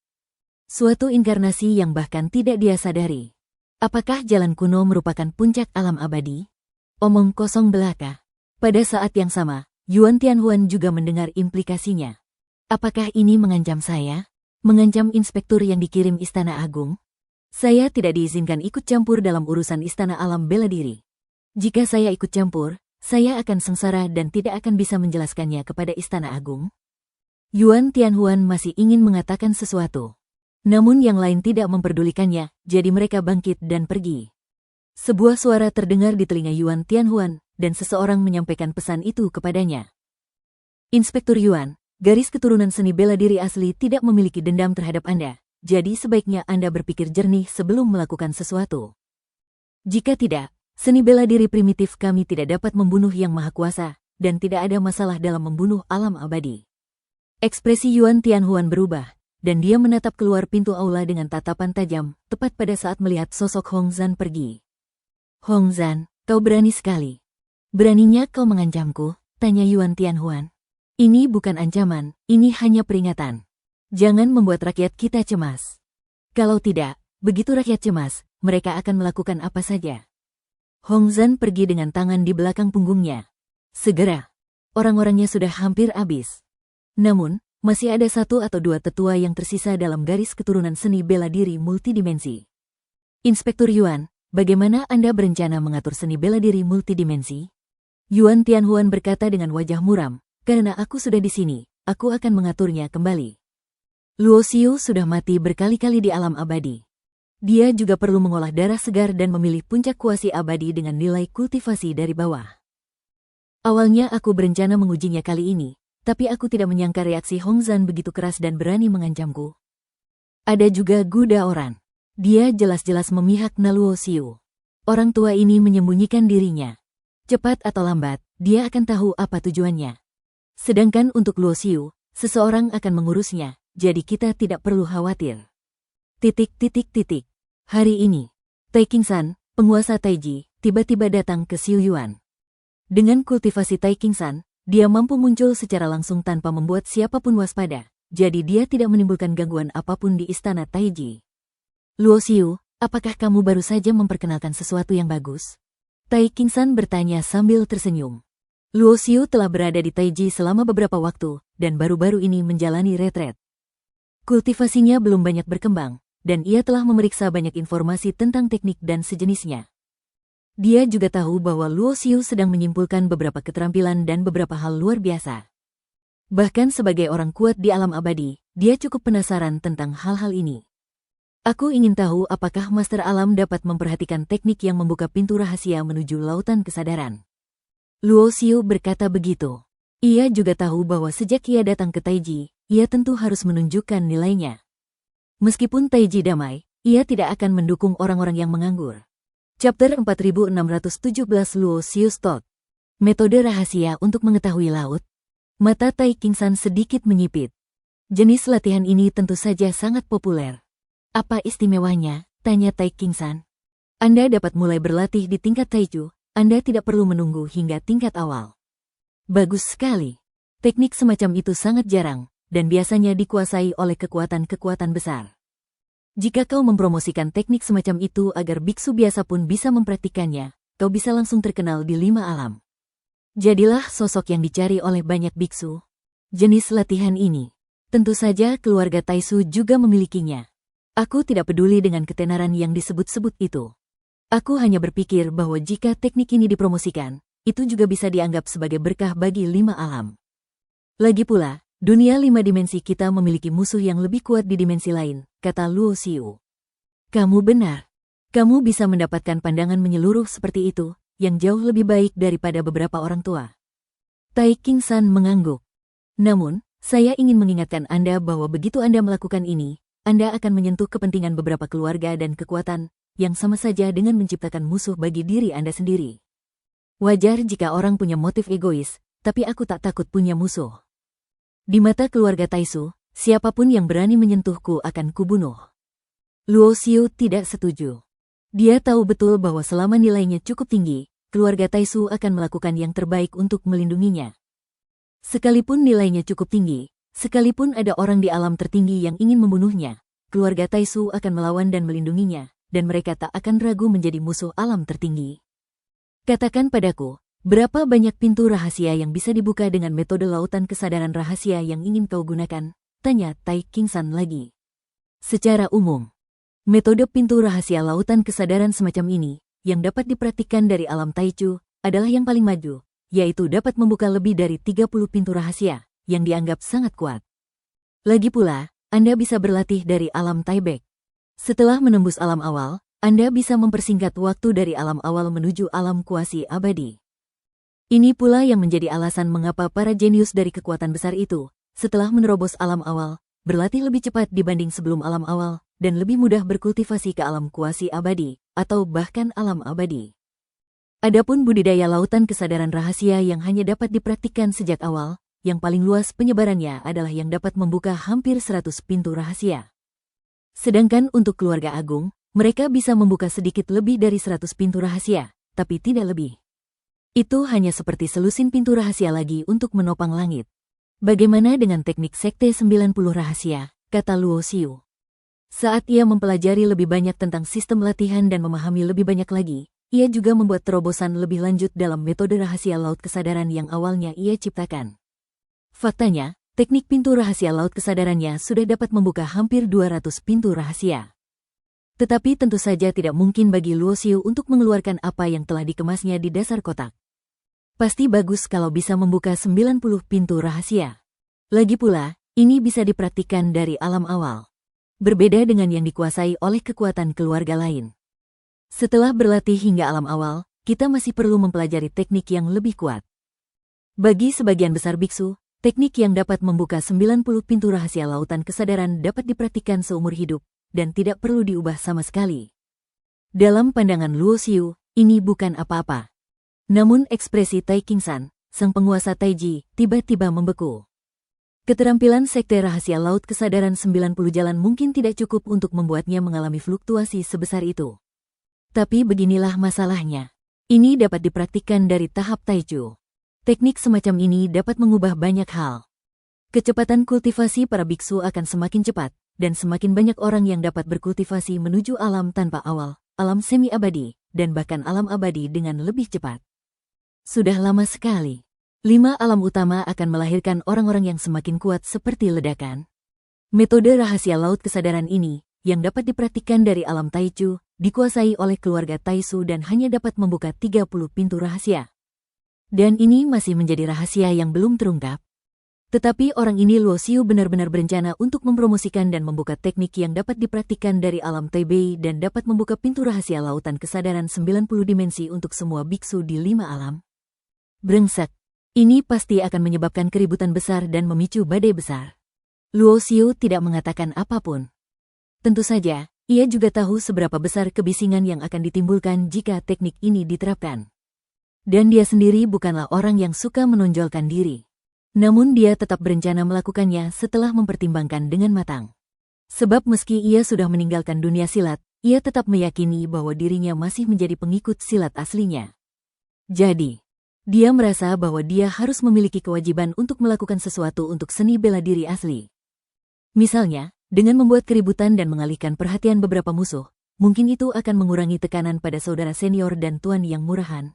Suatu inkarnasi yang bahkan tidak dia sadari. Apakah jalan kuno merupakan puncak alam abadi? Omong kosong belaka. Pada saat yang sama, Yuan Tianhuan juga mendengar implikasinya. Apakah ini mengancam saya? Mengancam inspektur yang dikirim Istana Agung? Saya tidak diizinkan ikut campur dalam urusan Istana Alam Bela Diri. Jika saya ikut campur, saya akan sengsara dan tidak akan bisa menjelaskannya kepada Istana Agung. Yuan Tianhuan masih ingin mengatakan sesuatu. Namun yang lain tidak memperdulikannya, jadi mereka bangkit dan pergi. Sebuah suara terdengar di telinga Yuan Tianhuan, dan seseorang menyampaikan pesan itu kepadanya. "Inspektur Yuan, garis keturunan seni bela diri asli tidak memiliki dendam terhadap Anda, jadi sebaiknya Anda berpikir jernih sebelum melakukan sesuatu. Jika tidak, seni bela diri primitif kami tidak dapat membunuh Yang Maha Kuasa, dan tidak ada masalah dalam membunuh alam abadi." Ekspresi Yuan Tianhuan berubah, dan dia menatap keluar pintu aula dengan tatapan tajam, tepat pada saat melihat sosok Hong Zan pergi. "Hong Zan, kau berani sekali. Beraninya kau mengancamku?" tanya Yuan Tianhuan. "Ini bukan ancaman, ini hanya peringatan. Jangan membuat rakyat kita cemas. Kalau tidak, begitu rakyat cemas, mereka akan melakukan apa saja." Hong Zan pergi dengan tangan di belakang punggungnya. Segera, orang-orangnya sudah hampir habis. Namun, masih ada satu atau dua tetua yang tersisa dalam garis keturunan seni bela diri multidimensi. "Inspektur Yuan, bagaimana Anda berencana mengatur seni bela diri multidimensi?" Yuan Tianhuan berkata dengan wajah muram, "Karena aku sudah di sini, aku akan mengaturnya kembali. Luo Xiu sudah mati berkali-kali di alam abadi. Dia juga perlu mengolah darah segar dan memilih puncak kuasi abadi dengan nilai kultivasi dari bawah. Awalnya aku berencana mengujinya kali ini, tapi aku tidak menyangka reaksi Hong Zan begitu keras dan berani mengancamku. Ada juga Gudaoran. Dia jelas-jelas memihak Luo Xiu. Orang tua ini menyembunyikan dirinya. Cepat atau lambat, dia akan tahu apa tujuannya. Sedangkan untuk Luo Xiu, seseorang akan mengurusnya, jadi kita tidak perlu khawatir." Hari ini, Tai Qingsan, penguasa Taiji, tiba-tiba datang ke Xiu Yuan. Dengan kultivasi Tai Qingsan, dia mampu muncul secara langsung tanpa membuat siapapun waspada, jadi dia tidak menimbulkan gangguan apapun di istana Taiji. "Luo Xiu, apakah kamu baru saja memperkenalkan sesuatu yang bagus?" Tai Qingsan bertanya sambil tersenyum. Luo Xiu telah berada di Taiji selama beberapa waktu, dan baru-baru ini menjalani retret. Kultivasinya belum banyak berkembang, dan ia telah memeriksa banyak informasi tentang teknik dan sejenisnya. Dia juga tahu bahwa Luo Xiu sedang menyimpulkan beberapa keterampilan dan beberapa hal luar biasa. Bahkan sebagai orang kuat di alam abadi, dia cukup penasaran tentang hal-hal ini. "Aku ingin tahu apakah Master Alam dapat memperhatikan teknik yang membuka pintu rahasia menuju lautan kesadaran." Luo Xiu berkata begitu. Ia juga tahu bahwa sejak ia datang ke Taiji, ia tentu harus menunjukkan nilainya. Meskipun Taiji damai, ia tidak akan mendukung orang-orang yang menganggur. Chapter 4617 Luo Xiu Stot. Metode rahasia untuk mengetahui laut. Mata Tai Qingsan sedikit menyipit. Jenis latihan ini tentu saja sangat populer. "Apa istimewanya?" tanya Tai Qingsan. "Anda dapat mulai berlatih di tingkat Taiju, Anda tidak perlu menunggu hingga tingkat awal." "Bagus sekali. Teknik semacam itu sangat jarang, dan biasanya dikuasai oleh kekuatan-kekuatan besar. Jika kau mempromosikan teknik semacam itu agar biksu biasa pun bisa mempraktikannya, kau bisa langsung terkenal di 5 alam. Jadilah sosok yang dicari oleh banyak biksu." Jenis latihan ini, tentu saja keluarga Taisu juga memilikinya. Aku tidak peduli dengan ketenaran yang disebut-sebut itu. Aku hanya berpikir bahwa jika teknik ini dipromosikan, itu juga bisa dianggap sebagai berkah bagi 5 alam. Lagi pula, Dunia 5 dimensi kita memiliki musuh yang lebih kuat di dimensi lain, kata Luo Xiu. Kamu benar. Kamu bisa mendapatkan pandangan menyeluruh seperti itu, yang jauh lebih baik daripada beberapa orang tua. Tai Qingsan mengangguk. Namun, saya ingin mengingatkan Anda bahwa begitu Anda melakukan ini, Anda akan menyentuh kepentingan beberapa keluarga dan kekuatan, yang sama saja dengan menciptakan musuh bagi diri Anda sendiri. Wajar jika orang punya motif egois, tapi aku tak takut punya musuh. Di mata keluarga Taisu, siapapun yang berani menyentuhku akan kubunuh. Luo Xiu tidak setuju. Dia tahu betul bahwa selama nilainya cukup tinggi, keluarga Taisu akan melakukan yang terbaik untuk melindunginya. Sekalipun nilainya cukup tinggi, sekalipun ada orang di alam tertinggi yang ingin membunuhnya, keluarga Taisu akan melawan dan melindunginya, dan mereka tak akan ragu menjadi musuh alam tertinggi. Katakan padaku, berapa banyak pintu rahasia yang bisa dibuka dengan metode lautan kesadaran rahasia yang ingin kau gunakan? Tanya Tai Qingsan lagi. Secara umum, metode pintu rahasia lautan kesadaran semacam ini, yang dapat dipraktikkan dari alam Taichu, adalah yang paling maju, yaitu dapat membuka lebih dari 30 pintu rahasia, yang dianggap sangat kuat. Lagi pula, Anda bisa berlatih dari alam Taibek. Setelah menembus alam awal, Anda bisa mempersingkat waktu dari alam awal menuju alam kuasi abadi. Ini pula yang menjadi alasan mengapa para jenius dari kekuatan besar itu, setelah menerobos alam awal, berlatih lebih cepat dibanding sebelum alam awal, dan lebih mudah berkultivasi ke alam kuasi abadi, atau bahkan alam abadi. Adapun budidaya lautan kesadaran rahasia yang hanya dapat dipraktikkan sejak awal, yang paling luas penyebarannya adalah yang dapat membuka hampir 100 pintu rahasia. Sedangkan untuk keluarga agung, mereka bisa membuka sedikit lebih dari 100 pintu rahasia, tapi tidak lebih. Itu hanya seperti selusin pintu rahasia lagi untuk menopang langit. Bagaimana dengan teknik sekte 90 rahasia, kata Luo Xiu. Saat ia mempelajari lebih banyak tentang sistem latihan dan memahami lebih banyak lagi, ia juga membuat terobosan lebih lanjut dalam metode rahasia laut kesadaran yang awalnya ia ciptakan. Faktanya, teknik pintu rahasia laut kesadarannya sudah dapat membuka hampir 200 pintu rahasia. Tetapi tentu saja tidak mungkin bagi Luo Xiu untuk mengeluarkan apa yang telah dikemasnya di dasar kotak. Pasti bagus kalau bisa membuka 90 pintu rahasia. Lagi pula, ini bisa dipraktikkan dari alam awal. Berbeda dengan yang dikuasai oleh kekuatan keluarga lain. Setelah berlatih hingga alam awal, kita masih perlu mempelajari teknik yang lebih kuat. Bagi sebagian besar biksu, teknik yang dapat membuka 90 pintu rahasia lautan kesadaran dapat dipraktikkan seumur hidup, dan tidak perlu diubah sama sekali. Dalam pandangan Luo Xiu, ini bukan apa-apa. Namun ekspresi Tai Qingsan, sang penguasa Taiji, tiba-tiba membeku. Keterampilan sekte rahasia laut kesadaran 90 jalan mungkin tidak cukup untuk membuatnya mengalami fluktuasi sebesar itu. Tapi beginilah masalahnya. Ini dapat dipraktikkan dari tahap Taichu. Teknik semacam ini dapat mengubah banyak hal. Kecepatan kultivasi para biksu akan semakin cepat, dan semakin banyak orang yang dapat berkultivasi menuju alam tanpa awal, alam semi-abadi, dan bahkan alam abadi dengan lebih cepat. Sudah lama sekali. 5 alam utama akan melahirkan orang-orang yang semakin kuat seperti ledakan. Metode rahasia laut kesadaran ini, yang dapat dipraktikkan dari alam Taichu, dikuasai oleh keluarga Taisu dan hanya dapat membuka 30 pintu rahasia. Dan ini masih menjadi rahasia yang belum terungkap. Tetapi orang ini Luo Xiu benar-benar berencana untuk mempromosikan dan membuka teknik yang dapat dipraktikkan dari alam Taibei dan dapat membuka pintu rahasia lautan kesadaran 90 dimensi untuk semua biksu di 5 alam. Brengsek. Ini pasti akan menyebabkan keributan besar dan memicu badai besar. Luo Xiu tidak mengatakan apapun. Tentu saja, ia juga tahu seberapa besar kebisingan yang akan ditimbulkan jika teknik ini diterapkan. Dan dia sendiri bukanlah orang yang suka menonjolkan diri. Namun dia tetap berencana melakukannya setelah mempertimbangkan dengan matang. Sebab meski ia sudah meninggalkan dunia silat, ia tetap meyakini bahwa dirinya masih menjadi pengikut silat aslinya. Jadi, dia merasa bahwa dia harus memiliki kewajiban untuk melakukan sesuatu untuk seni bela diri asli. Misalnya, dengan membuat keributan dan mengalihkan perhatian beberapa musuh, mungkin itu akan mengurangi tekanan pada saudara senior dan tuan yang murahan.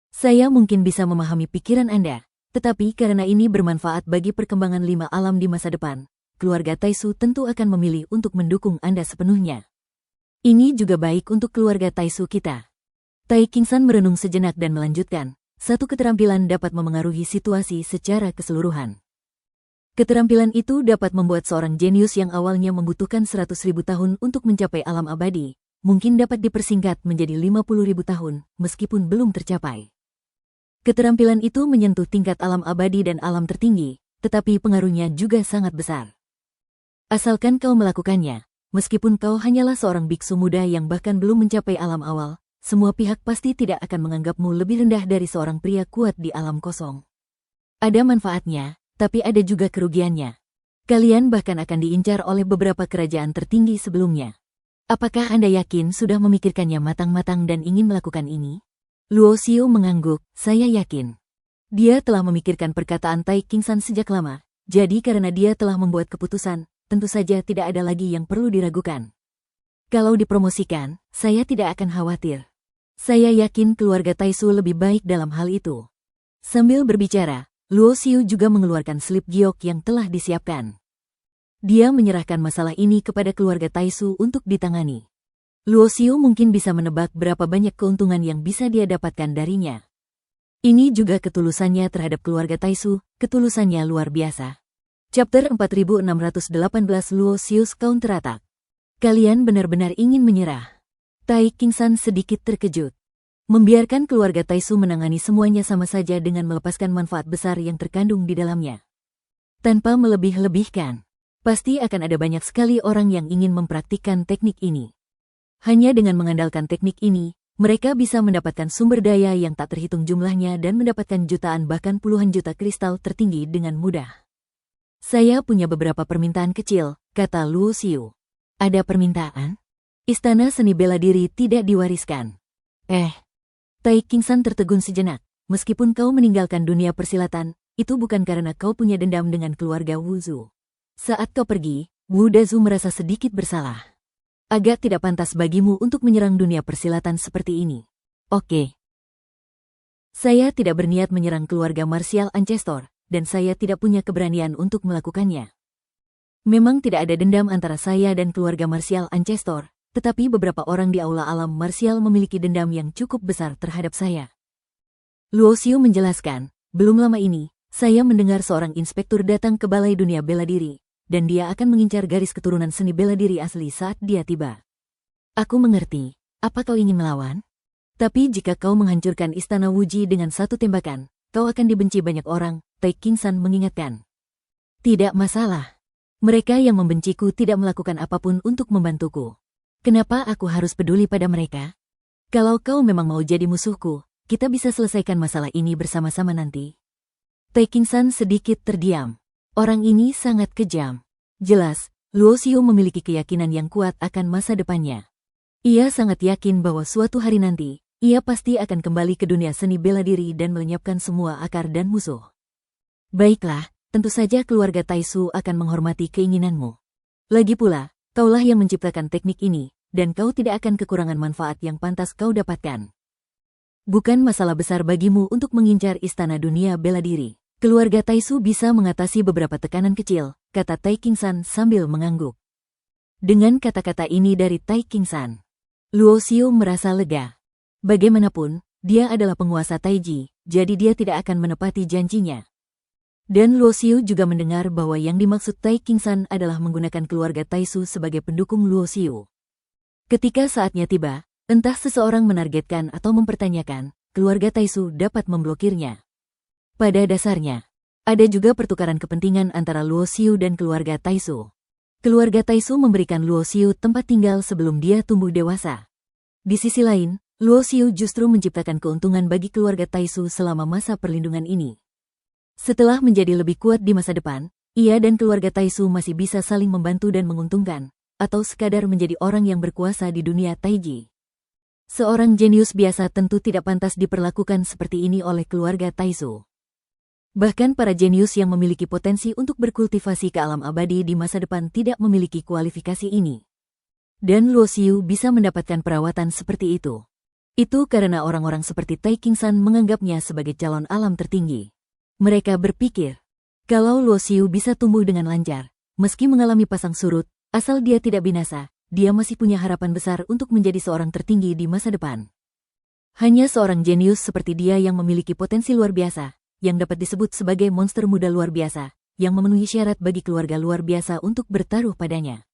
Saya mungkin bisa memahami pikiran Anda, tetapi karena ini bermanfaat bagi perkembangan 5 alam di masa depan, keluarga Taisu tentu akan memilih untuk mendukung Anda sepenuhnya. Ini juga baik untuk keluarga Taisu kita. Tai Qingsan merenung sejenak dan melanjutkan, satu keterampilan dapat memengaruhi situasi secara keseluruhan. Keterampilan itu dapat membuat seorang jenius yang awalnya membutuhkan 100.000 tahun untuk mencapai alam abadi, mungkin dapat dipersingkat menjadi 50.000 tahun, meskipun belum tercapai. Keterampilan itu menyentuh tingkat alam abadi dan alam tertinggi, tetapi pengaruhnya juga sangat besar. Asalkan kau melakukannya, meskipun kau hanyalah seorang biksu muda yang bahkan belum mencapai alam awal, semua pihak pasti tidak akan menganggapmu lebih rendah dari seorang pria kuat di alam kosong. Ada manfaatnya, tapi ada juga kerugiannya. Kalian bahkan akan diincar oleh beberapa kerajaan tertinggi sebelumnya. Apakah Anda yakin sudah memikirkannya matang-matang dan ingin melakukan ini? Luo Xiu mengangguk, saya yakin. Dia telah memikirkan perkataan Tai Qingsan sejak lama, jadi karena dia telah membuat keputusan, tentu saja tidak ada lagi yang perlu diragukan. Kalau dipromosikan, saya tidak akan khawatir. Saya yakin keluarga Taisu lebih baik dalam hal itu. Sambil berbicara, Luo Xiu juga mengeluarkan slip giok yang telah disiapkan. Dia menyerahkan masalah ini kepada keluarga Taisu untuk ditangani. Luo Xiu mungkin bisa menebak berapa banyak keuntungan yang bisa dia dapatkan darinya. Ini juga ketulusannya terhadap keluarga Taisu, ketulusannya luar biasa. Chapter 4618 Luo Xiu's Counterattack. Kalian benar-benar ingin menyerah. Tai Qingsan sedikit terkejut. Membiarkan keluarga Taisu menangani semuanya sama saja dengan melepaskan manfaat besar yang terkandung di dalamnya. Tanpa melebih-lebihkan, pasti akan ada banyak sekali orang yang ingin mempraktikkan teknik ini. Hanya dengan mengandalkan teknik ini, mereka bisa mendapatkan sumber daya yang tak terhitung jumlahnya dan mendapatkan jutaan bahkan puluhan juta kristal tertinggi dengan mudah. Saya punya beberapa permintaan kecil, kata Luo Xiu. Ada permintaan? Istana seni bela diri tidak diwariskan. Tai Qingsan tertegun sejenak. Meskipun kau meninggalkan dunia persilatan, itu bukan karena kau punya dendam dengan keluarga Wu Zhu. Saat kau pergi, Wu Dazu merasa sedikit bersalah. Agak tidak pantas bagimu untuk menyerang dunia persilatan seperti ini. Oke. Saya tidak berniat menyerang keluarga Martial Ancestor, dan saya tidak punya keberanian untuk melakukannya. Memang tidak ada dendam antara saya dan keluarga Martial Ancestor, tetapi beberapa orang di aula alam marsial memiliki dendam yang cukup besar terhadap saya. Luo Xiu menjelaskan, belum lama ini, saya mendengar seorang inspektur datang ke Balai Dunia Bela Diri, dan dia akan mengincar garis keturunan seni bela diri asli saat dia tiba. Aku mengerti, apa kau ingin melawan? Tapi jika kau menghancurkan istana Wuji dengan satu tembakan, kau akan dibenci banyak orang, Tai Qingsan mengingatkan. Tidak masalah. Mereka yang membenciku tidak melakukan apapun untuk membantuku. Kenapa aku harus peduli pada mereka? Kalau kau memang mau jadi musuhku, kita bisa selesaikan masalah ini bersama-sama nanti. Tai Qingsan sedikit terdiam. Orang ini sangat kejam. Jelas, Luo Xiu memiliki keyakinan yang kuat akan masa depannya. Ia sangat yakin bahwa suatu hari nanti, ia pasti akan kembali ke dunia seni bela diri dan melenyapkan semua akar dan musuh. Baiklah, tentu saja keluarga Taisu akan menghormati keinginanmu. Lagi pula, kaulah yang menciptakan teknik ini, dan kau tidak akan kekurangan manfaat yang pantas kau dapatkan. Bukan masalah besar bagimu untuk mengincar istana dunia bela diri. Keluarga Taisu bisa mengatasi beberapa tekanan kecil, kata Tai Qingsan sambil mengangguk. Dengan kata-kata ini dari Tai Qingsan, Luo Xiu merasa lega. Bagaimanapun, dia adalah penguasa Taiji, jadi dia tidak akan menepati janjinya. Dan Luo Xiu juga mendengar bahwa yang dimaksud Tai Qingsan adalah menggunakan keluarga Taisu sebagai pendukung Luo Xiu. Ketika saatnya tiba, entah seseorang menargetkan atau mempertanyakan, keluarga Taisu dapat memblokirnya. Pada dasarnya, ada juga pertukaran kepentingan antara Luo Xiu dan keluarga Taisu. Keluarga Taisu memberikan Luo Xiu tempat tinggal sebelum dia tumbuh dewasa. Di sisi lain, Luo Xiu justru menciptakan keuntungan bagi keluarga Taisu selama masa perlindungan ini. Setelah menjadi lebih kuat di masa depan, ia dan keluarga Taisu masih bisa saling membantu dan menguntungkan, atau sekadar menjadi orang yang berkuasa di dunia Taiji. Seorang jenius biasa tentu tidak pantas diperlakukan seperti ini oleh keluarga Taisu. Bahkan para jenius yang memiliki potensi untuk berkultivasi ke alam abadi di masa depan tidak memiliki kualifikasi ini. Dan Luo Xiu bisa mendapatkan perawatan seperti itu. Itu karena orang-orang seperti Tai Qingsan menganggapnya sebagai calon alam tertinggi. Mereka berpikir, kalau Luo Xiu bisa tumbuh dengan lancar, meski mengalami pasang surut, asal dia tidak binasa, dia masih punya harapan besar untuk menjadi seorang tertinggi di masa depan. Hanya seorang jenius seperti dia yang memiliki potensi luar biasa, yang dapat disebut sebagai monster muda luar biasa, yang memenuhi syarat bagi keluarga luar biasa untuk bertaruh padanya.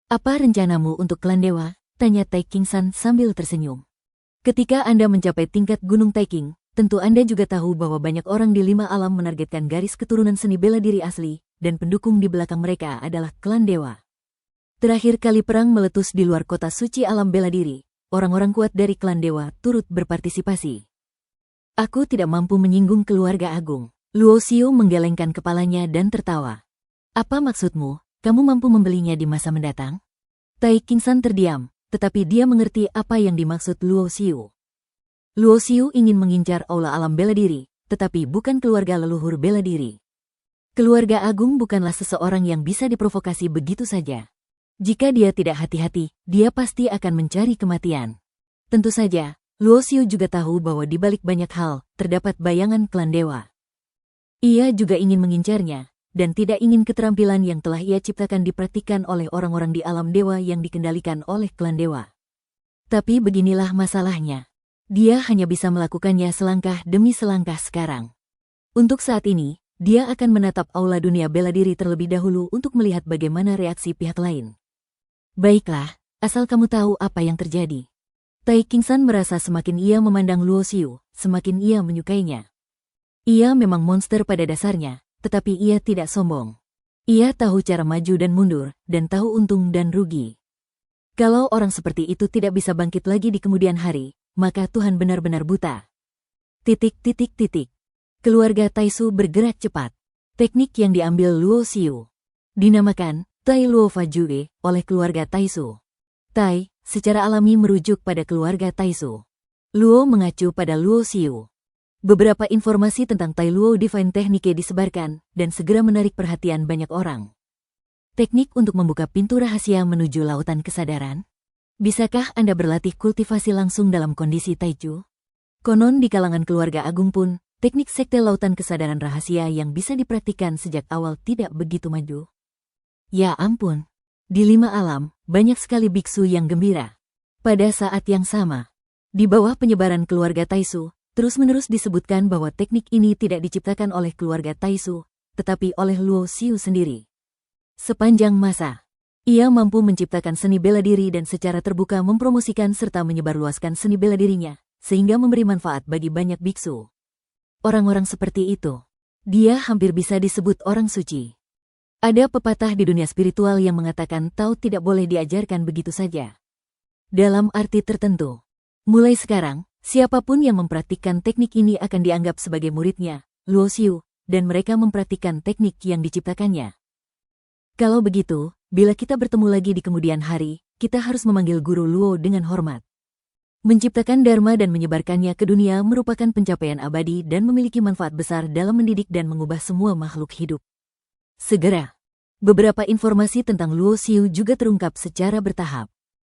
Apa rencanamu untuk klan dewa? Tanya Tai Qingsan sambil tersenyum. Ketika Anda mencapai tingkat Gunung Taiking, tentu Anda juga tahu bahwa banyak orang di 5 alam menargetkan garis keturunan seni bela diri asli, dan pendukung di belakang mereka adalah klan dewa. Terakhir kali perang meletus di luar kota suci alam bela diri, orang-orang kuat dari klan dewa turut berpartisipasi. Aku tidak mampu menyinggung keluarga agung. Luo Xiu menggelengkan kepalanya dan tertawa. Apa maksudmu? Kamu mampu membelinya di masa mendatang? Tai Qingsan terdiam, tetapi dia mengerti apa yang dimaksud Luo Xiu. Luo Xiu ingin mengincar aula alam bela diri, tetapi bukan keluarga leluhur bela diri. Keluarga agung bukanlah seseorang yang bisa diprovokasi begitu saja. Jika dia tidak hati-hati, dia pasti akan mencari kematian. Tentu saja, Luo Xiu juga tahu bahwa di balik banyak hal, terdapat bayangan klan dewa. Ia juga ingin mengincarnya, dan tidak ingin keterampilan yang telah ia ciptakan dipraktikkan oleh orang-orang di alam dewa yang dikendalikan oleh klan dewa. Tapi beginilah masalahnya. Dia hanya bisa melakukannya selangkah demi selangkah sekarang. Untuk saat ini, dia akan menatap aula dunia bela diri terlebih dahulu untuk melihat bagaimana reaksi pihak lain. Baiklah, asal kamu tahu apa yang terjadi. Tai Qingsan merasa semakin ia memandang Luo Xiu, semakin ia menyukainya. Ia memang monster pada dasarnya, tetapi ia tidak sombong. Ia tahu cara maju dan mundur, dan tahu untung dan rugi. Kalau orang seperti itu tidak bisa bangkit lagi di kemudian hari, maka Tuhan benar-benar buta. Keluarga Taisu bergerak cepat. Teknik yang diambil Luo Xiu dinamakan Tai Luo Fa Jue oleh keluarga Taisu. Tai secara alami merujuk pada keluarga Taisu. Luo mengacu pada Luo Xiu. Beberapa informasi tentang Tai Luo Divine Technique disebarkan dan segera menarik perhatian banyak orang. Teknik untuk membuka pintu rahasia menuju lautan kesadaran. Bisakah Anda berlatih kultivasi langsung dalam kondisi Taichu? Konon di kalangan keluarga agung pun, teknik sekte lautan kesadaran rahasia yang bisa dipraktikkan sejak awal tidak begitu maju. Ya ampun, di 5 alam, banyak sekali biksu yang gembira. Pada saat yang sama, di bawah penyebaran keluarga Taisu, terus-menerus disebutkan bahwa teknik ini tidak diciptakan oleh keluarga Taisu, tetapi oleh Luo Xiu sendiri. Sepanjang masa, ia mampu menciptakan seni bela diri dan secara terbuka mempromosikan serta menyebarluaskan seni bela dirinya, sehingga memberi manfaat bagi banyak biksu. Orang-orang seperti itu, dia hampir bisa disebut orang suci. Ada pepatah di dunia spiritual yang mengatakan Tao tidak boleh diajarkan begitu saja. Dalam arti tertentu, mulai sekarang, siapapun yang mempraktikkan teknik ini akan dianggap sebagai muridnya, Luo Xiu, dan mereka mempraktikkan teknik yang diciptakannya. Kalau begitu, bila kita bertemu lagi di kemudian hari, kita harus memanggil guru Luo dengan hormat. Menciptakan Dharma dan menyebarkannya ke dunia merupakan pencapaian abadi dan memiliki manfaat besar dalam mendidik dan mengubah semua makhluk hidup. Segera, beberapa informasi tentang Luo Xiu juga terungkap secara bertahap.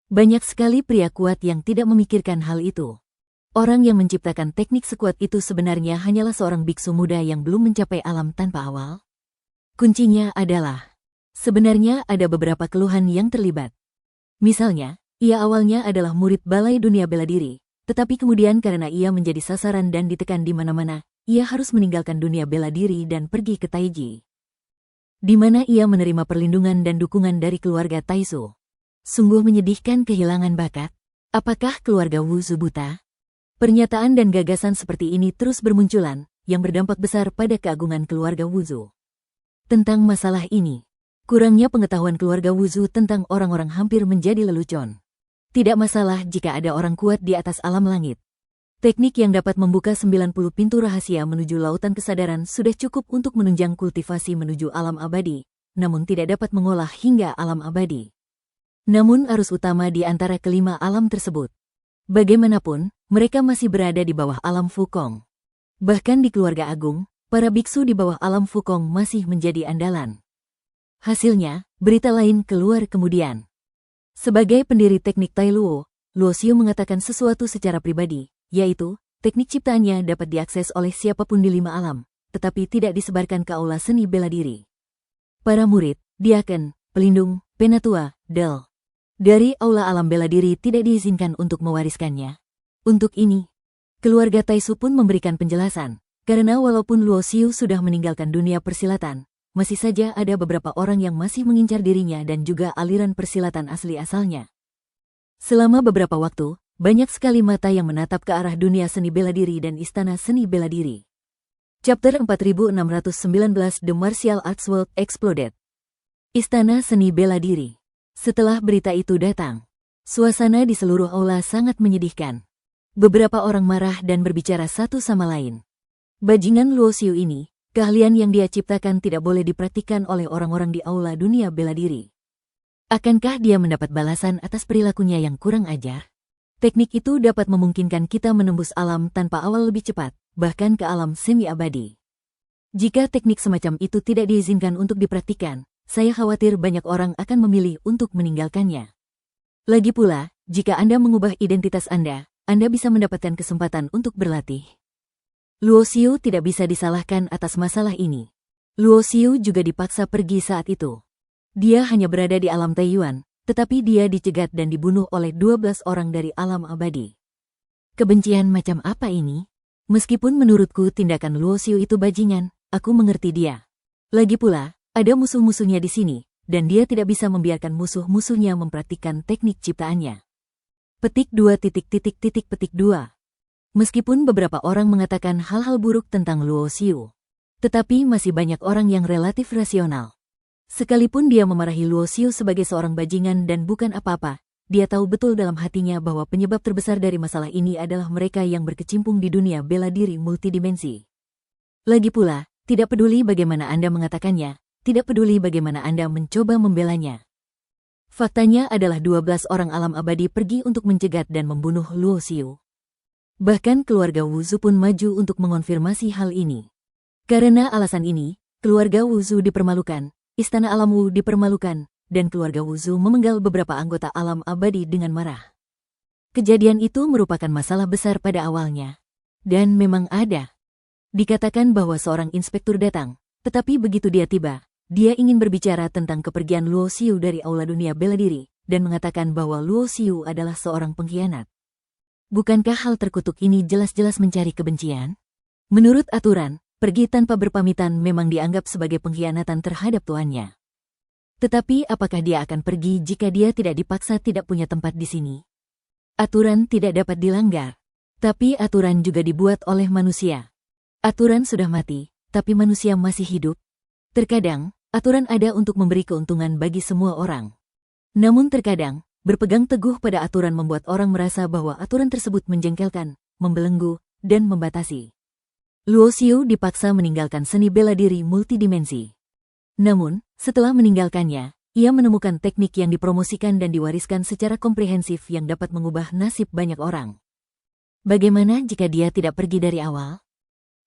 Banyak sekali pria kuat yang tidak memikirkan hal itu. Orang yang menciptakan teknik sekuat itu sebenarnya hanyalah seorang biksu muda yang belum mencapai alam tanpa awal. Kuncinya adalah, sebenarnya ada beberapa keluhan yang terlibat. Misalnya, ia awalnya adalah murid Balai Dunia Bela Diri, tetapi kemudian karena ia menjadi sasaran dan ditekan di mana-mana, ia harus meninggalkan dunia bela diri dan pergi ke Taiji, di mana ia menerima perlindungan dan dukungan dari keluarga Taisu. Sungguh menyedihkan kehilangan bakat. Apakah keluarga Wuzu buta? Pernyataan dan gagasan seperti ini terus bermunculan, yang berdampak besar pada keagungan keluarga Wuzu. Tentang masalah ini, kurangnya pengetahuan keluarga Wuzu tentang orang-orang hampir menjadi lelucon. Tidak masalah jika ada orang kuat di atas alam langit. Teknik yang dapat membuka 90 pintu rahasia menuju lautan kesadaran sudah cukup untuk menunjang kultivasi menuju alam abadi, namun tidak dapat mengolah hingga alam abadi. Namun arus utama di antara kelima alam tersebut, bagaimanapun, mereka masih berada di bawah alam Fukong. Bahkan di keluarga agung, para biksu di bawah alam Fukong masih menjadi andalan. Hasilnya, berita lain keluar kemudian. Sebagai pendiri teknik Tai Luo, Luo Xiu mengatakan sesuatu secara pribadi, yaitu, teknik ciptaannya dapat diakses oleh siapapun di 5 alam, tetapi tidak disebarkan ke aula seni bela diri. Para murid, diaken, pelindung, penatua, del dari aula alam bela diri tidak diizinkan untuk mewariskannya. Untuk ini, keluarga Taisu pun memberikan penjelasan, karena walaupun Luo Xiu sudah meninggalkan dunia persilatan, masih saja ada beberapa orang yang masih mengincar dirinya dan juga aliran persilatan asli asalnya. Selama beberapa waktu, banyak sekali mata yang menatap ke arah dunia seni bela diri dan istana seni bela diri. Chapter 4619 The Martial Arts World Exploded. Istana seni bela diri. Setelah berita itu datang, suasana di seluruh aula sangat menyedihkan. Beberapa orang marah dan berbicara satu sama lain. Bajingan Luo Xiu ini, keahlian yang dia ciptakan tidak boleh dipraktikkan oleh orang-orang di aula dunia bela diri. Akankah dia mendapat balasan atas perilakunya yang kurang ajar? Teknik itu dapat memungkinkan kita menembus alam tanpa awal lebih cepat, bahkan ke alam semi-abadi. Jika teknik semacam itu tidak diizinkan untuk dipraktikkan, saya khawatir banyak orang akan memilih untuk meninggalkannya. Lagi pula, jika Anda mengubah identitas Anda bisa mendapatkan kesempatan untuk berlatih. Luo Xiu tidak bisa disalahkan atas masalah ini. Luo Xiu juga dipaksa pergi saat itu. Dia hanya berada di alam Taiyuan, tetapi dia dicegat dan dibunuh oleh 12 orang dari alam abadi. Kebencian macam apa ini? Meskipun menurutku tindakan Luo Xiu itu bajingan, aku mengerti dia. Lagi pula, ada musuh-musuhnya di sini, dan dia tidak bisa membiarkan musuh-musuhnya mempraktikkan teknik ciptaannya. Petik 2.2. Meskipun beberapa orang mengatakan hal-hal buruk tentang Luo Xiu, tetapi masih banyak orang yang relatif rasional. Sekalipun dia memarahi Luo Xiu sebagai seorang bajingan dan bukan apa-apa, dia tahu betul dalam hatinya bahwa penyebab terbesar dari masalah ini adalah mereka yang berkecimpung di dunia bela diri multidimensi. Lagi pula, tidak peduli bagaimana Anda mengatakannya, tidak peduli bagaimana Anda mencoba membelanya. Faktanya adalah 12 orang alam abadi pergi untuk mencegat dan membunuh Luo Xiu. Bahkan keluarga Wuzu pun maju untuk mengonfirmasi hal ini. Karena alasan ini, keluarga Wuzu dipermalukan, istana alam Wu dipermalukan, dan keluarga Wuzu memenggal beberapa anggota alam abadi dengan marah. Kejadian itu merupakan masalah besar pada awalnya. Dan memang ada. Dikatakan bahwa seorang inspektur datang, tetapi begitu dia tiba, dia ingin berbicara tentang kepergian Luo Xiu dari aula dunia bela diri, dan mengatakan bahwa Luo Xiu adalah seorang pengkhianat. Bukankah hal terkutuk ini jelas-jelas mencari kebencian? Menurut aturan, pergi tanpa berpamitan memang dianggap sebagai pengkhianatan terhadap tuannya. Tetapi apakah dia akan pergi jika dia tidak dipaksa tidak punya tempat di sini? Aturan tidak dapat dilanggar. Tapi aturan juga dibuat oleh manusia. Aturan sudah mati, tapi manusia masih hidup. Terkadang, aturan ada untuk memberi keuntungan bagi semua orang. Namun terkadang, berpegang teguh pada aturan membuat orang merasa bahwa aturan tersebut menjengkelkan, membelenggu, dan membatasi. Luo Xiu dipaksa meninggalkan seni bela diri multidimensi. Namun, setelah meninggalkannya, ia menemukan teknik yang dipromosikan dan diwariskan secara komprehensif yang dapat mengubah nasib banyak orang. Bagaimana jika dia tidak pergi dari awal?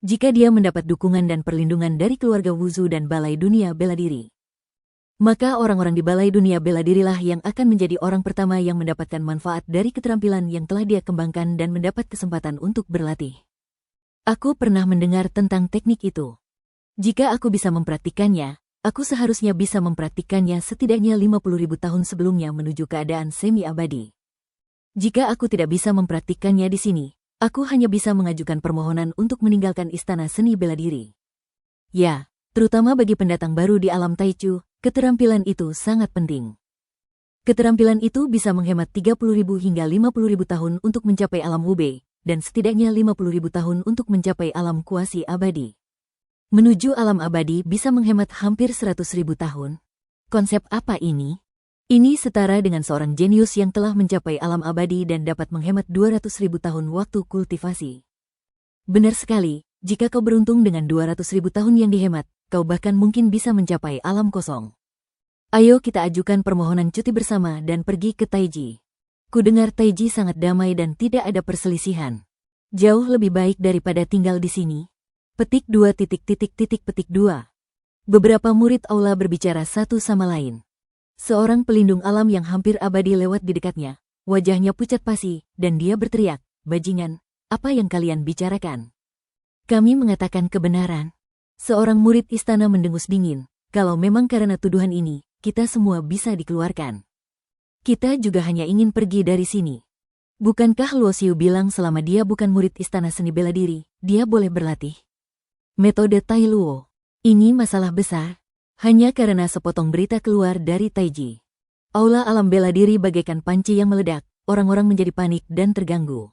Jika dia mendapat dukungan dan perlindungan dari keluarga Wuzu dan Balai Dunia Bela Diri, maka orang-orang di Balai Dunia Bela Dirilah yang akan menjadi orang pertama yang mendapatkan manfaat dari keterampilan yang telah dia kembangkan dan mendapat kesempatan untuk berlatih. Aku pernah mendengar tentang teknik itu. Jika aku bisa mempraktikkannya, aku seharusnya bisa mempraktikkannya setidaknya 50.000 tahun sebelumnya menuju keadaan semi-abadi. Jika aku tidak bisa mempraktikkannya di sini, aku hanya bisa mengajukan permohonan untuk meninggalkan istana seni bela diri. Ya, terutama bagi pendatang baru di alam Taichu, keterampilan itu sangat penting. Keterampilan itu bisa menghemat 30.000 hingga 50.000 tahun untuk mencapai alam Wubei, dan setidaknya 50.000 tahun untuk mencapai alam kuasi abadi. Menuju alam abadi bisa menghemat hampir 100.000 tahun. Konsep apa ini? Ini setara dengan seorang jenius yang telah mencapai alam abadi dan dapat menghemat 200.000 tahun waktu kultivasi. Benar sekali, jika kau beruntung dengan 200.000 tahun yang dihemat, kau bahkan mungkin bisa mencapai alam kosong. Ayo kita ajukan permohonan cuti bersama dan pergi ke Taiji. Kudengar Taiji sangat damai dan tidak ada perselisihan. Jauh lebih baik daripada tinggal di sini. Petik 2. Beberapa murid aula berbicara satu sama lain. Seorang pelindung alam yang hampir abadi lewat di dekatnya. Wajahnya pucat pasi, dan dia berteriak, "Bajingan, apa yang kalian bicarakan?" "Kami mengatakan kebenaran." Seorang murid istana mendengus dingin. "Kalau memang karena tuduhan ini, kita semua bisa dikeluarkan. Kita juga hanya ingin pergi dari sini." Bukankah Luo Xiu bilang selama dia bukan murid istana seni bela diri, dia boleh berlatih? Metode Tai Luo. Ini masalah besar. Hanya karena sepotong berita keluar dari Taiji. Aula alam bela diri bagaikan panci yang meledak, orang-orang menjadi panik dan terganggu.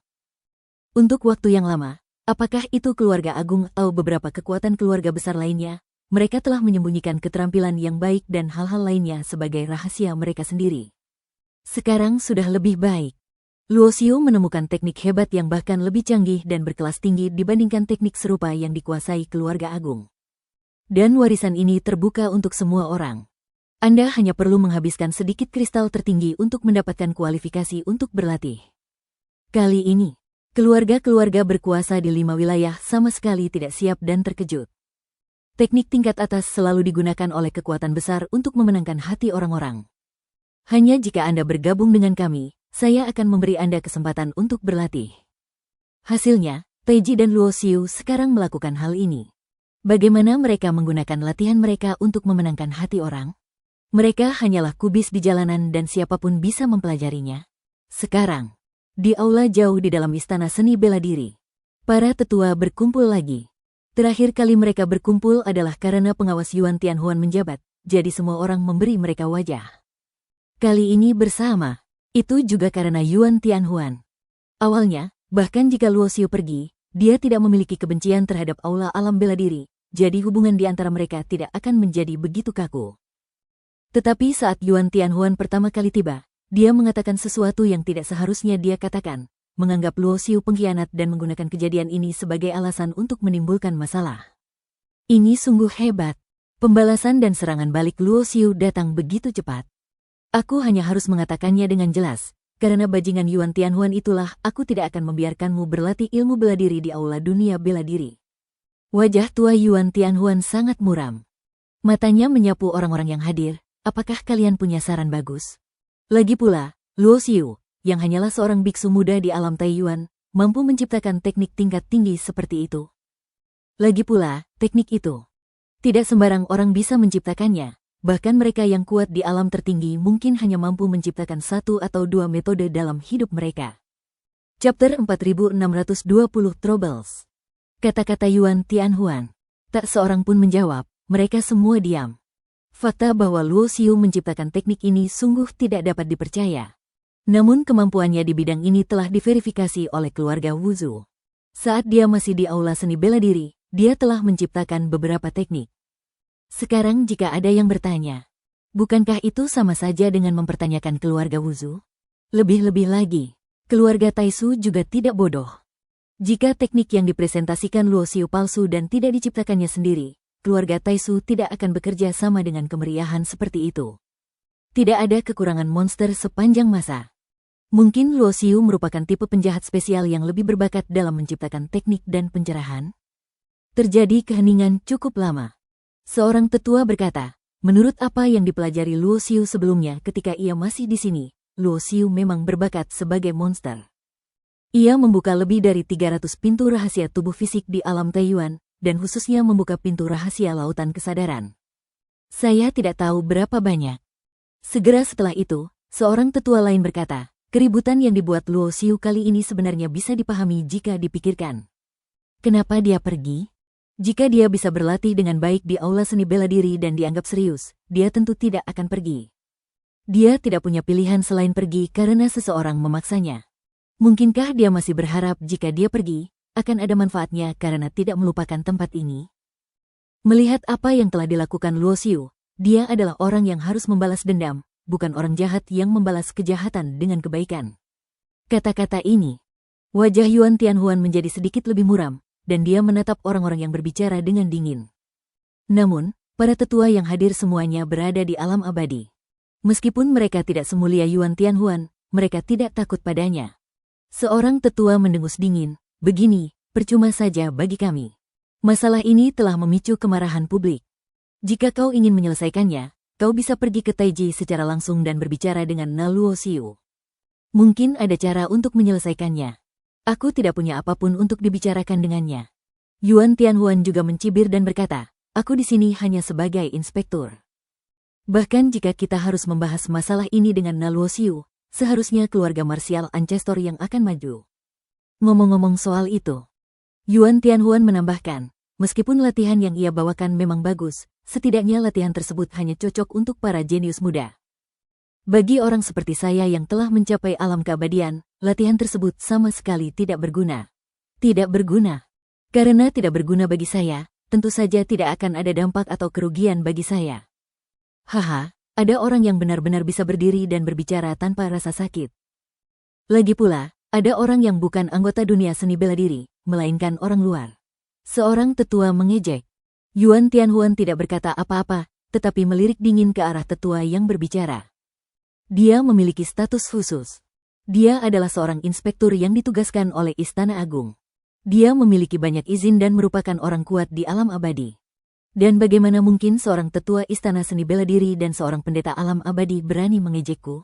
Untuk waktu yang lama, apakah itu keluarga agung atau beberapa kekuatan keluarga besar lainnya, mereka telah menyembunyikan keterampilan yang baik dan hal-hal lainnya sebagai rahasia mereka sendiri. Sekarang sudah lebih baik. Luo Xiu menemukan teknik hebat yang bahkan lebih canggih dan berkelas tinggi dibandingkan teknik serupa yang dikuasai keluarga agung. Dan warisan ini terbuka untuk semua orang. Anda hanya perlu menghabiskan sedikit kristal tertinggi untuk mendapatkan kualifikasi untuk berlatih. Kali ini, keluarga-keluarga berkuasa di 5 wilayah sama sekali tidak siap dan terkejut. Teknik tingkat atas selalu digunakan oleh kekuatan besar untuk memenangkan hati orang-orang. Hanya jika Anda bergabung dengan kami, saya akan memberi Anda kesempatan untuk berlatih. Hasilnya, Taiji dan Luo Xiu sekarang melakukan hal ini. Bagaimana mereka menggunakan latihan mereka untuk memenangkan hati orang? Mereka hanyalah kubis di jalanan dan siapapun bisa mempelajarinya. Sekarang, di aula jauh di dalam istana seni bela diri, para tetua berkumpul lagi. Terakhir kali mereka berkumpul adalah karena pengawas Yuan Tianhuan menjabat, jadi semua orang memberi mereka wajah. Kali ini bersama, itu juga karena Yuan Tianhuan. Awalnya, bahkan jika Luo Xiu pergi, dia tidak memiliki kebencian terhadap aula alam bela diri, jadi hubungan di antara mereka tidak akan menjadi begitu kaku. Tetapi saat Yuan Tianhuan pertama kali tiba, dia mengatakan sesuatu yang tidak seharusnya dia katakan, menganggap Luo Xiu pengkhianat dan menggunakan kejadian ini sebagai alasan untuk menimbulkan masalah. Ini sungguh hebat. Pembalasan dan serangan balik Luo Xiu datang begitu cepat. Aku hanya harus mengatakannya dengan jelas, karena bajingan Yuan Tianhuan itulah aku tidak akan membiarkanmu berlatih ilmu bela diri di aula dunia bela diri. Wajah tua Yuan Tianhuan sangat muram. Matanya menyapu orang-orang yang hadir, apakah kalian punya saran bagus? Lagi pula, Luo Xiu, yang hanyalah seorang biksu muda di alam Taiyuan, mampu menciptakan teknik tingkat tinggi seperti itu. Lagi pula, teknik itu tidak sembarang orang bisa menciptakannya. Bahkan mereka yang kuat di alam tertinggi mungkin hanya mampu menciptakan 1 atau 2 metode dalam hidup mereka. Chapter 4620 Troubles. Kata-kata Yuan Tianhuan. Tak seorang pun menjawab, mereka semua diam. Fakta bahwa Luo Xiu menciptakan teknik ini sungguh tidak dapat dipercaya. Namun kemampuannya di bidang ini telah diverifikasi oleh keluarga Wuzhu. Saat dia masih di aula seni bela diri, dia telah menciptakan beberapa teknik. Sekarang jika ada yang bertanya, bukankah itu sama saja dengan mempertanyakan keluarga Wuzhu? Lebih-lebih lagi, keluarga Taisu juga tidak bodoh. Jika teknik yang dipresentasikan Luo Xiu palsu dan tidak diciptakannya sendiri, keluarga Taisu tidak akan bekerja sama dengan kemeriahan seperti itu. Tidak ada kekurangan monster sepanjang masa. Mungkin Luo Xiu merupakan tipe penjahat spesial yang lebih berbakat dalam menciptakan teknik dan pencerahan. Terjadi keheningan cukup lama. Seorang tetua berkata, menurut apa yang dipelajari Luo Xiu sebelumnya ketika ia masih di sini, Luo Xiu memang berbakat sebagai monster. Ia membuka lebih dari 300 pintu rahasia tubuh fisik di alam Taiyuan, dan khususnya membuka pintu rahasia lautan kesadaran. Saya tidak tahu berapa banyak. Segera setelah itu, seorang tetua lain berkata, keributan yang dibuat Luo Xiu kali ini sebenarnya bisa dipahami jika dipikirkan. Kenapa dia pergi? Jika dia bisa berlatih dengan baik di aula seni bela diri dan dianggap serius, dia tentu tidak akan pergi. Dia tidak punya pilihan selain pergi karena seseorang memaksanya. Mungkinkah dia masih berharap jika dia pergi, akan ada manfaatnya karena tidak melupakan tempat ini? Melihat apa yang telah dilakukan Luo Xiu, dia adalah orang yang harus membalas dendam, bukan orang jahat yang membalas kejahatan dengan kebaikan. Kata-kata ini, wajah Yuan Tianhuan menjadi sedikit lebih muram, dan dia menatap orang-orang yang berbicara dengan dingin. Namun, para tetua yang hadir semuanya berada di alam abadi. Meskipun mereka tidak semulia Yuan Tianhuan, mereka tidak takut padanya. Seorang tetua mendengus dingin, begini, percuma saja bagi kami. Masalah ini telah memicu kemarahan publik. Jika kau ingin menyelesaikannya, kau bisa pergi ke Taiji secara langsung dan berbicara dengan Luo Xiu. Mungkin ada cara untuk menyelesaikannya. Aku tidak punya apapun untuk dibicarakan dengannya. Yuan Tianhuan juga mencibir dan berkata, aku di sini hanya sebagai inspektur. Bahkan jika kita harus membahas masalah ini dengan Luo Xiu, seharusnya keluarga marsial Ancestor yang akan maju. Ngomong-ngomong soal itu, Yuan Tianhuan menambahkan, meskipun latihan yang ia bawakan memang bagus, setidaknya latihan tersebut hanya cocok untuk para jenius muda. Bagi orang seperti saya yang telah mencapai alam keabadian, latihan tersebut sama sekali tidak berguna. Tidak berguna. Karena tidak berguna bagi saya, tentu saja tidak akan ada dampak atau kerugian bagi saya. Haha, ada orang yang benar-benar bisa berdiri dan berbicara tanpa rasa sakit. Lagi pula, ada orang yang bukan anggota dunia seni bela diri, melainkan orang luar. Seorang tetua mengejek. Yuan Tianhuan tidak berkata apa-apa, tetapi melirik dingin ke arah tetua yang berbicara. Dia memiliki status khusus. Dia adalah seorang inspektur yang ditugaskan oleh Istana Agung. Dia memiliki banyak izin dan merupakan orang kuat di alam abadi. Dan bagaimana mungkin seorang tetua Istana Seni Bela Diri dan seorang pendeta alam abadi berani mengejekku?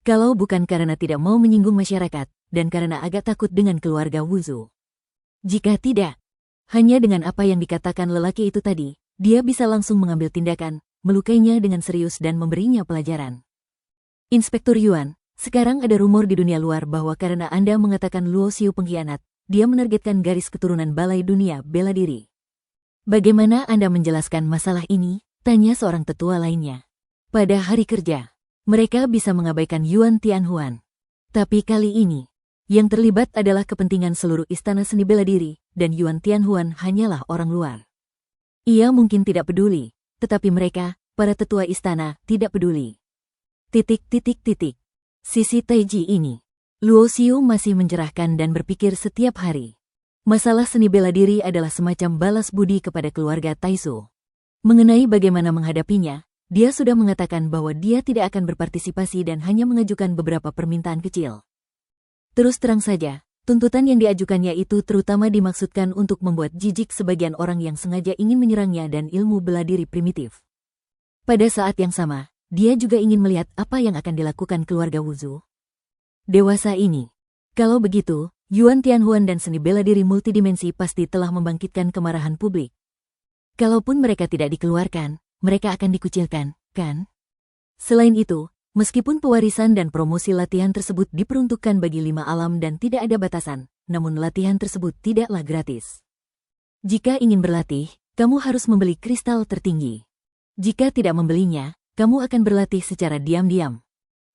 Kalau bukan karena tidak mau menyinggung masyarakat, dan karena agak takut dengan keluarga Wuzu. Jika tidak, hanya dengan apa yang dikatakan lelaki itu tadi, dia bisa langsung mengambil tindakan, melukainya dengan serius dan memberinya pelajaran. Inspektur Yuan, sekarang ada rumor di dunia luar bahwa karena Anda mengatakan Luo Xiu pengkhianat, dia menargetkan garis keturunan Balai Dunia Bela Diri. Bagaimana Anda menjelaskan masalah ini? Tanya seorang tetua lainnya. Pada hari kerja, mereka bisa mengabaikan Yuan Tianhuan. Tapi kali ini, yang terlibat adalah kepentingan seluruh Istana Seni Bela Diri, dan Yuan Tianhuan hanyalah orang luar. Ia mungkin tidak peduli, tetapi mereka, para tetua istana, tidak peduli. Sisi Taiji ini. Luo Xiu masih mencerahkan dan berpikir setiap hari. Masalah seni bela diri adalah semacam balas budi kepada keluarga Taisu. Mengenai bagaimana menghadapinya, dia sudah mengatakan bahwa dia tidak akan berpartisipasi dan hanya mengajukan beberapa permintaan kecil. Terus terang saja, tuntutan yang diajukannya itu terutama dimaksudkan untuk membuat jijik sebagian orang yang sengaja ingin menyerangnya dan ilmu bela diri primitif. Pada saat yang sama, dia juga ingin melihat apa yang akan dilakukan keluarga Wuzu. Dewasa ini. Kalau begitu, Yuan Tianhuan dan seni bela diri multidimensi pasti telah membangkitkan kemarahan publik. Kalaupun mereka tidak dikeluarkan, mereka akan dikucilkan, kan? Selain itu, meskipun pewarisan dan promosi latihan tersebut diperuntukkan bagi 5 alam dan tidak ada batasan, namun latihan tersebut tidaklah gratis. Jika ingin berlatih, kamu harus membeli kristal tertinggi. Jika tidak membelinya, kamu akan berlatih secara diam-diam.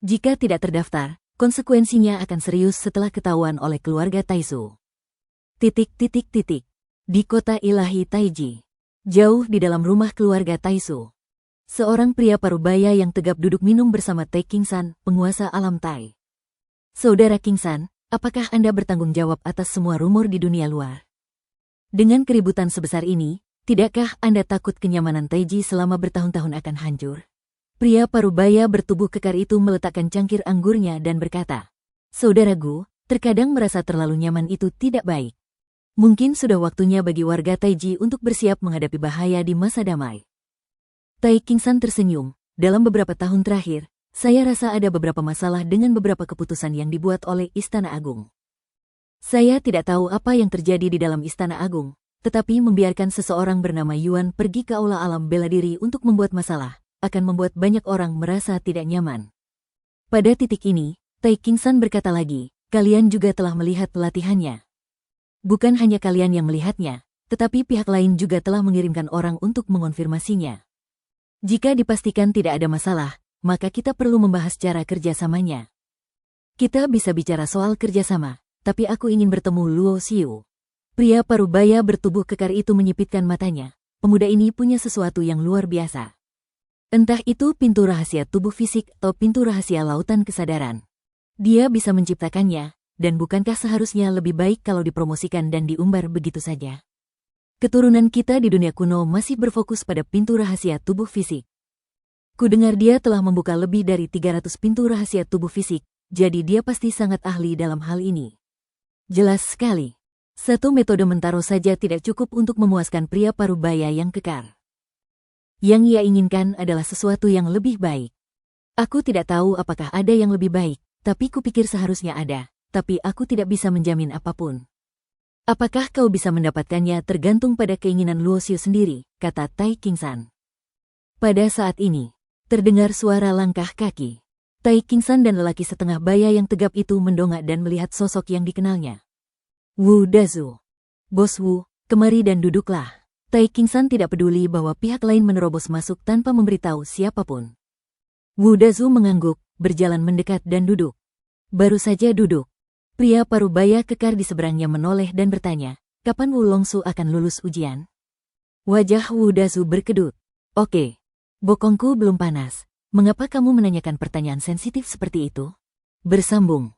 Jika tidak terdaftar, konsekuensinya akan serius setelah ketahuan oleh keluarga Taisu. Di kota ilahi Taiji. Jauh di dalam rumah keluarga Taisu. Seorang pria parubaya yang tegap duduk minum bersama Tai Qingsan, penguasa alam Tai. Saudara Qingsan, apakah Anda bertanggung jawab atas semua rumor di dunia luar? Dengan keributan sebesar ini, tidakkah Anda takut kenyamanan Taiji selama bertahun-tahun akan hancur? Pria parubaya bertubuh kekar itu meletakkan cangkir anggurnya dan berkata, Saudaraku, terkadang merasa terlalu nyaman itu tidak baik. Mungkin sudah waktunya bagi warga Taiji untuk bersiap menghadapi bahaya di masa damai. Tai Qingsan tersenyum. Dalam beberapa tahun terakhir, saya rasa ada beberapa masalah dengan beberapa keputusan yang dibuat oleh Istana Agung. Saya tidak tahu apa yang terjadi di dalam Istana Agung, tetapi membiarkan seseorang bernama Yuan pergi ke aula alam bela diri untuk membuat masalah akan membuat banyak orang merasa tidak nyaman. Pada titik ini, Tai Qingsan berkata lagi, kalian juga telah melihat pelatihannya. Bukan hanya kalian yang melihatnya, tetapi pihak lain juga telah mengirimkan orang untuk mengonfirmasinya. Jika dipastikan tidak ada masalah, maka kita perlu membahas cara kerjasamanya. Kita bisa bicara soal kerjasama, tapi aku ingin bertemu Luo Xiu. Pria parubaya bertubuh kekar itu menyipitkan matanya. Pemuda ini punya sesuatu yang luar biasa. Entah itu pintu rahasia tubuh fisik atau pintu rahasia lautan kesadaran. Dia bisa menciptakannya, dan bukankah seharusnya lebih baik kalau dipromosikan dan diumbar begitu saja? Keturunan kita di dunia kuno masih berfokus pada pintu rahasia tubuh fisik. Kudengar dia telah membuka lebih dari 300 pintu rahasia tubuh fisik, jadi dia pasti sangat ahli dalam hal ini. Jelas sekali. Satu metode mentaro saja tidak cukup untuk memuaskan pria parubaya yang kekar. Yang ia inginkan adalah sesuatu yang lebih baik. Aku tidak tahu apakah ada yang lebih baik, tapi kupikir seharusnya ada, tapi aku tidak bisa menjamin apapun. Apakah kau bisa mendapatkannya tergantung pada keinginan Luo Xiu sendiri, kata Tai Qingsan. Pada saat ini, terdengar suara langkah kaki. Tai Qingsan dan lelaki setengah baya yang tegap itu mendongak dan melihat sosok yang dikenalnya. Wu Dazu. Bos Wu, kemari dan duduklah. Tai Qingsan tidak peduli bahwa pihak lain menerobos masuk tanpa memberitahu siapapun. Wu Dazu mengangguk, berjalan mendekat dan duduk. Baru saja duduk. Pria parubaya kekar di seberangnya menoleh dan bertanya, kapan Wu Longsu akan lulus ujian? Wajah Wu Dazu berkedut. Oke. Bokongku belum panas. Mengapa kamu menanyakan pertanyaan sensitif seperti itu? Bersambung.